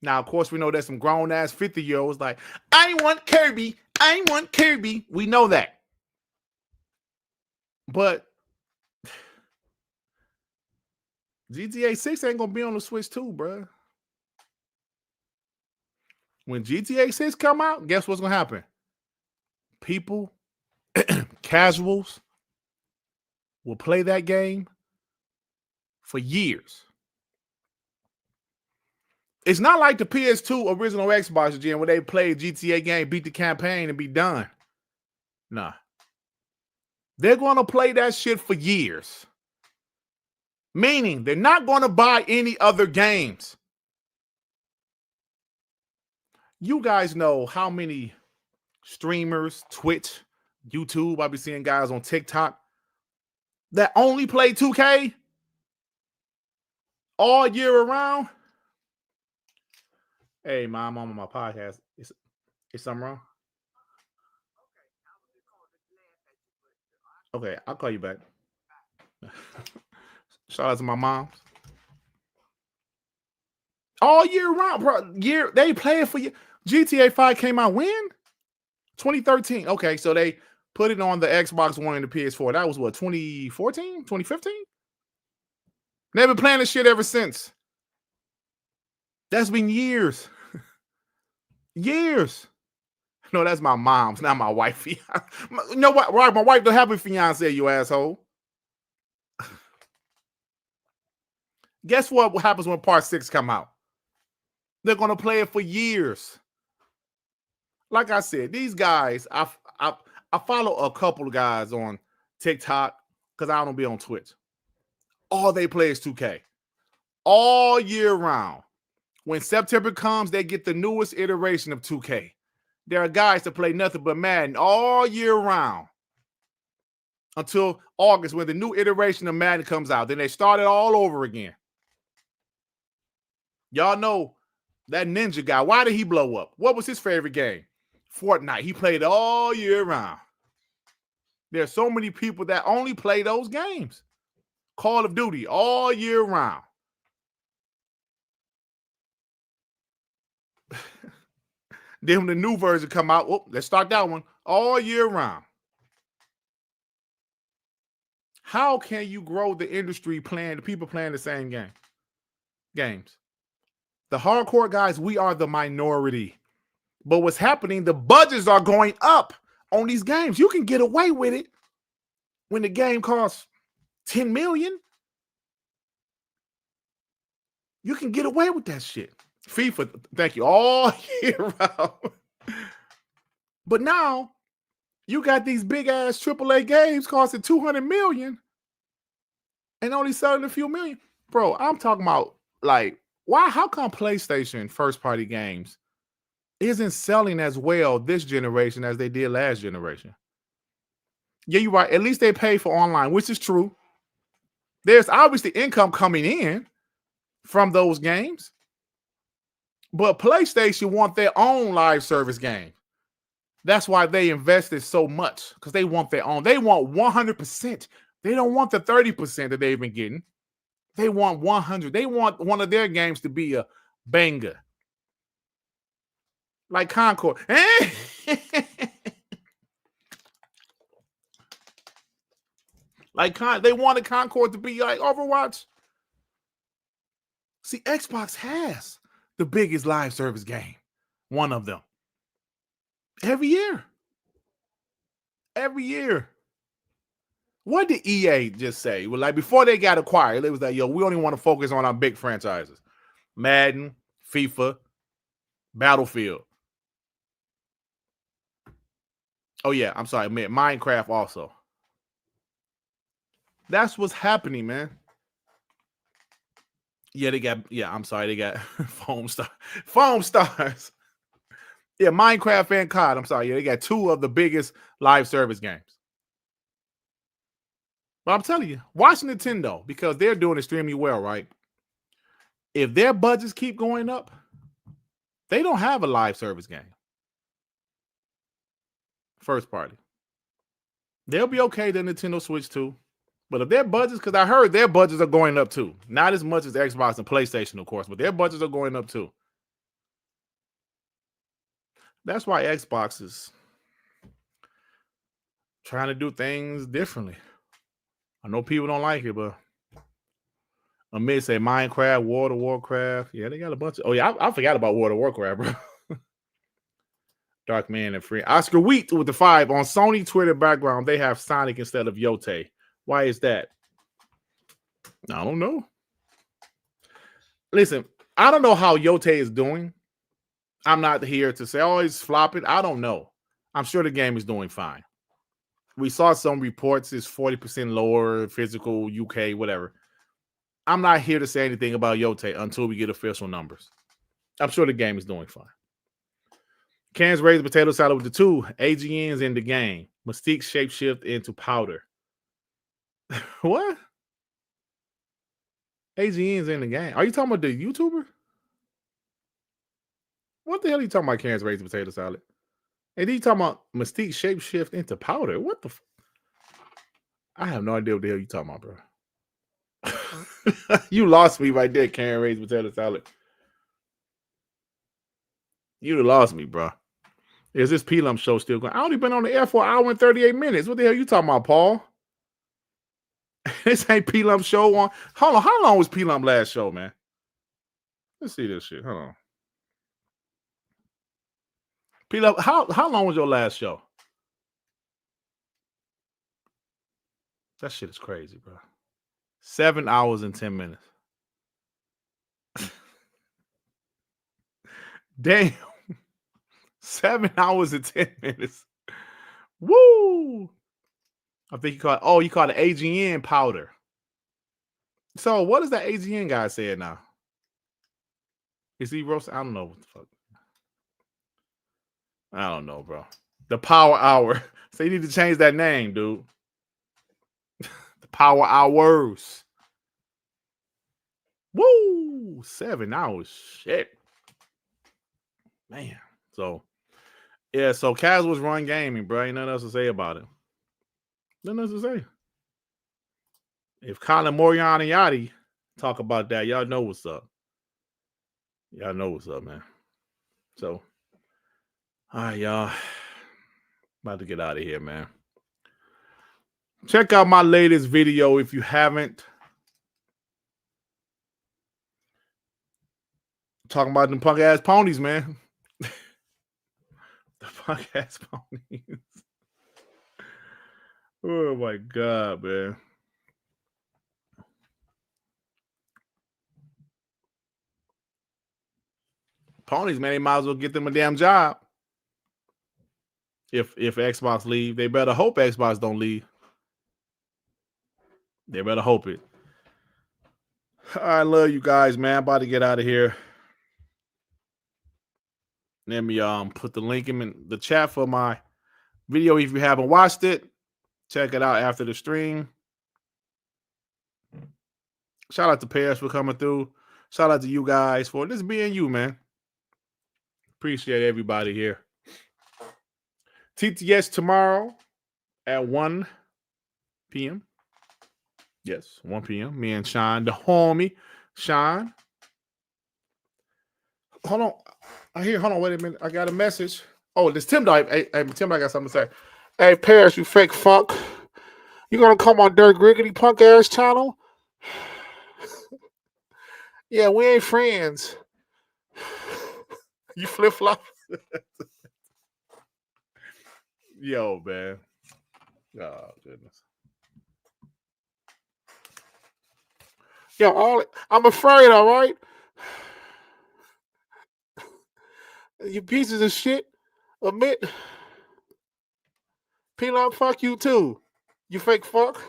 Now, of course, we know there's some grown-ass 50-year-olds like, I want Kirby. I want Kirby. We know that. But GTA 6 ain't going to be on the Switch too, bro. When GTA 6 come out, guess what's going to happen? People, casuals, will play that game for years. It's not like the PS2 original Xbox gen where they play a GTA game, beat the campaign, and be done. Nah. They're going to play that shit for years. Meaning they're not going to buy any other games. You guys know how many streamers, Twitch, YouTube, I'll be seeing guys on TikTok that only play 2K all year around. Hey, Mom, I'm on my podcast. Is something wrong? Okay, I'll call you back. Shout out to my mom. All year round, bro. They play it for you. GTA 5 came out when? 2013. Okay, so they put it on the Xbox One and the PS4. That was what, 2014? 2015? They've been playing this shit ever since. That's been years. Years. No, that's my mom's, not my wife. You know what? Right, my wife don't have a fiance, you asshole. Guess what happens when Part 6 come out? They're going to play it for years. Like I said, these guys, I follow a couple of guys on TikTok because I don't be on Twitch. All they play is 2K. All year round. When September comes, they get the newest iteration of 2K. There are guys that play nothing but Madden all year round until August when the new iteration of Madden comes out. Then they start it all over again. Y'all know that Ninja guy. Why did he blow up? What was his favorite game? Fortnite. He played it all year round. There's so many people that only play those games. Call of Duty all year round. Then when the new version come out, let's start that one all year round. How can you grow the industry playing the people playing the same games? The hardcore guys, we are the minority. But what's happening, the budgets are going up on these games. You can get away with it when the game costs $10 million. You can get away with that shit. FIFA, thank you, all year round. But now you got these big ass AAA games costing $200 million and only selling a few million. Bro, I'm talking about, like, why? How come PlayStation first party games isn't selling as well this generation as they did last generation? Yeah, you're right. At least they pay for online, which is true. There's obviously income coming in from those games. But PlayStation want their own live service game. That's why they invested so much, because they want their own. They want 100%. They don't want the 30% that they've been getting. They want 100. They want one of their games to be a banger. Like Concord. They wanted Concord to be like Overwatch. See, Xbox has the biggest live service game. One of them. Every year. Every year. What did EA just say? Well, like before they got acquired, it was like, yo, we only want to focus on our big franchises. Madden, FIFA, Battlefield. Oh, yeah, I'm sorry, Minecraft also. That's what's happening, man. Yeah, they got Foam Stars. Yeah, Minecraft and COD. I'm sorry. Yeah, they got two of the biggest live service games. But I'm telling you, watch Nintendo, because they're doing extremely well, right? If their budgets keep going up, they don't have a live service game. First party. They'll be okay to Nintendo Switch too. But if their budgets, because I heard their budgets are going up too. Not as much as Xbox and PlayStation, of course, but their budgets are going up too. That's why Xbox is trying to do things differently. I know people don't like it, but Amid say Minecraft, World of Warcraft. Yeah, they got a bunch of. Oh, yeah, I forgot about World of Warcraft, bro. Dark Man and Free. Oscar Wheat with the 5. On Sony Twitter background, they have Sonic instead of Yote. Why is that? I don't know. Listen, I don't know how Yote is doing. I'm not here to say, oh, he's flopping. I don't know. I'm sure the game is doing fine. We saw some reports it's 40% lower, physical, UK, whatever. I'm not here to say anything about Yote until we get official numbers. I'm sure the game is doing fine. Cans raised potato salad with the 2. AGNs in the game. Mystique shapeshift into powder. What? AGNs in the game. Are you talking about the YouTuber? What the hell are you talking about, Cans raised potato salad? And then you talking about Mystique shapeshift into powder? What the? I have no idea what the hell you talking about, bro. You lost me right there, Karen raised potato salad. You lost me, bro. Is this P-Lump show still going? I only been on the air for an hour and 38 minutes. What the hell you talking about, Paul? This ain't P-Lump show on. Hold on. How long was P-Lump last show, man? Let's see this shit. Hold on. P-Lump, how long was your last show? That shit is crazy, bro. 7 hours and 10 minutes. Damn. 7 hours and 10 minutes. Woo! I think you call it AGN powder. So what is that AGN guy saying now? Is he roasting? I don't know what the fuck. I don't know, bro. The Power Hour. So you need to change that name, dude. The Power Hours. Woo! 7 hours. Shit. Man. So, yeah, so Casuals run gaming, bro. Ain't nothing else to say about it. Nothing else to say. If Colin Moriarty talk about that, y'all know what's up. Y'all know what's up, man. So, all right, y'all. About to get out of here, man. Check out my latest video if you haven't. Talking about them punk ass ponies, man. The punk ass ponies. Oh my God, man. Ponies, man, they might as well get them a damn job. If Xbox leave, they better hope Xbox don't leave. They better hope it. I love you guys, man. I'm about to get out of here. Let me put the link in the chat for my video. If you haven't watched it, check it out after the stream. Shout out to Parris for coming through. Shout out to you guys for this being you, man. Appreciate everybody here. TTS tomorrow at 1 p.m. Yes, 1 p.m. Me and Sean, the homie. Sean. Hold on. Hold on, wait a minute. I got a message. Oh, this Timdog. Hey, Timdog got something to say. Hey, Parris, you fake fuck. You gonna come on Dirt Griggity punk ass channel? Yeah, we ain't friends. You flip flop. Yo, man. Oh, goodness. Yo, I'm afraid, all right? You pieces of shit. Admit. P-Lop, fuck you too. You fake fuck.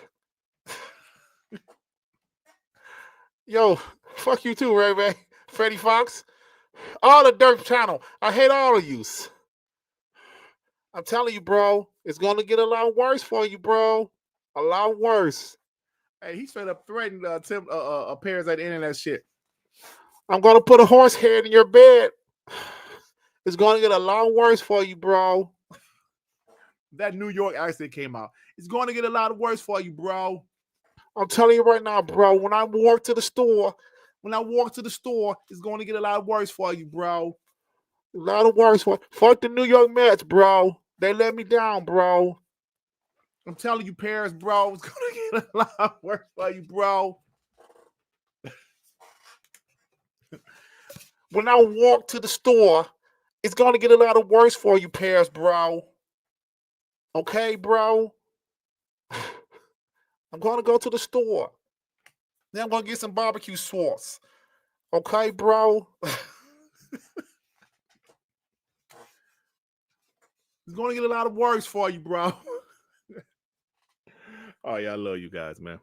Yo, fuck you too, Ray Ray. Freddie Fox. All the Dirt channel. I hate all of yous. I'm telling you, bro, it's gonna get a lot worse for you, bro. A lot worse. Hey, he straight up threatened Parris at the end of that shit. I'm gonna put a horse head in your bed. It's gonna get a lot worse for you, bro. That New York accent came out. It's going to get a lot worse for you, bro. I'm telling you right now, bro. When I walk to the store, it's going to get a lot worse for you, bro. A lot of worse for fuck the New York Mets, bro. They let me down, bro. I'm telling you, Parris, bro, it's going to get a lot worse for you, bro. When I walk to the store, it's going to get a lot worse for you, Parris, bro. Okay, bro? I'm going to go to the store. Then I'm going to get some barbecue sauce. Okay, bro? It's going to get a lot worse for you, bro. Oh, yeah, I love you guys, man.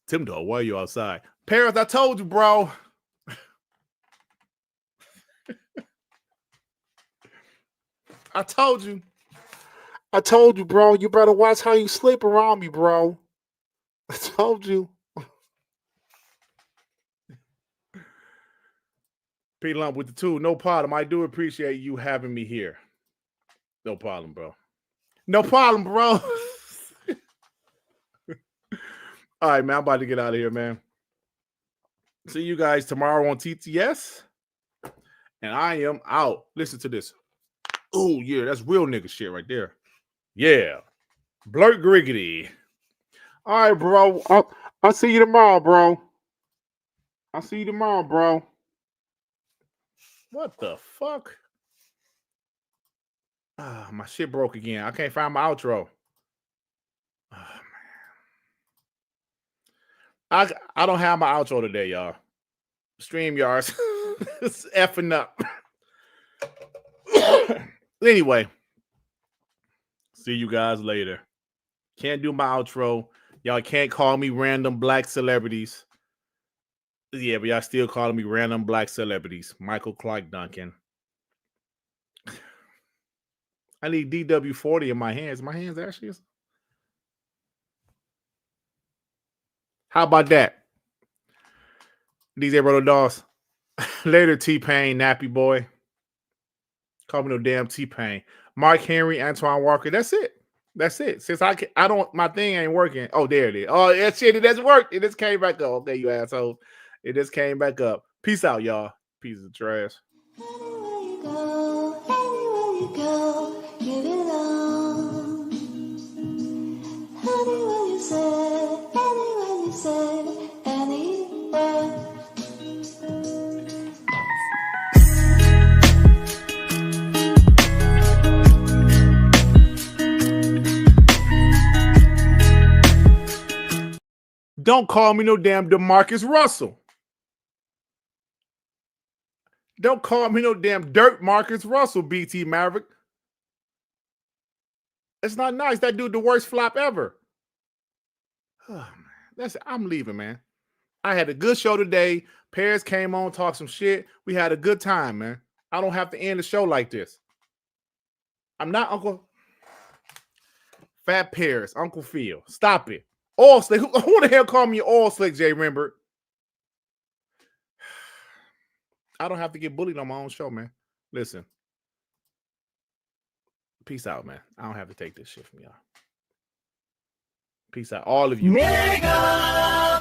Timdog, why are you outside? Parris, I told you, bro. I told you. I told you, bro. You better watch how you sleep around me, bro. I told you. P Lump with the 2. No problem. I do appreciate you having me here. No problem, bro. No problem, bro. All right, man. I'm about to get out of here, man. See you guys tomorrow on TTS. And I am out. Listen to this. Oh, yeah. That's real nigga shit right there. Yeah. Dirt Griggity. All right, bro. I'll see you tomorrow, bro. I'll see you tomorrow, bro. What the fuck? Ah, my shit broke again. I can't find my outro. Oh, man. I don't have my outro today, y'all. StreamYards. It's effing up. Anyway. See you guys later. Can't do my outro. Y'all can't call me random black celebrities. Yeah, but y'all still calling me random black celebrities. Michael Clark Duncan. I need DW40 in my hands. My hands actually is. How about that? DJ Brother Doss. Later, T-Pain, Nappy Boy. Call me no damn T-Pain. Mark Henry, Antoine Walker. That's it. That's it. Since I don't, my thing ain't working. Oh, there it is. Oh, that shit, it doesn't work. It just came back up. Okay, you assholes. It just came back up. Peace out, y'all. Pieces of trash. Anywhere you go, you belong. Anywhere you say, anywhere. Don't call me no damn DeMarcus Russell. Don't call me no damn Dirt Marcus Russell, BT Maverick. It's not nice. That dude, the worst flop ever. Oh, man. I'm leaving, man. I had a good show today. Parris came on, talked some shit. We had a good time, man. I don't have to end the show like this. I'm not Uncle Fat Parris, Uncle Phil. Stop it. Oil Slick. Who the hell called me Oil Slick, Jay Rembert? I don't have to get bullied on my own show, man. Listen. Peace out, man. I don't have to take this shit from y'all. Peace out. All of you. Mega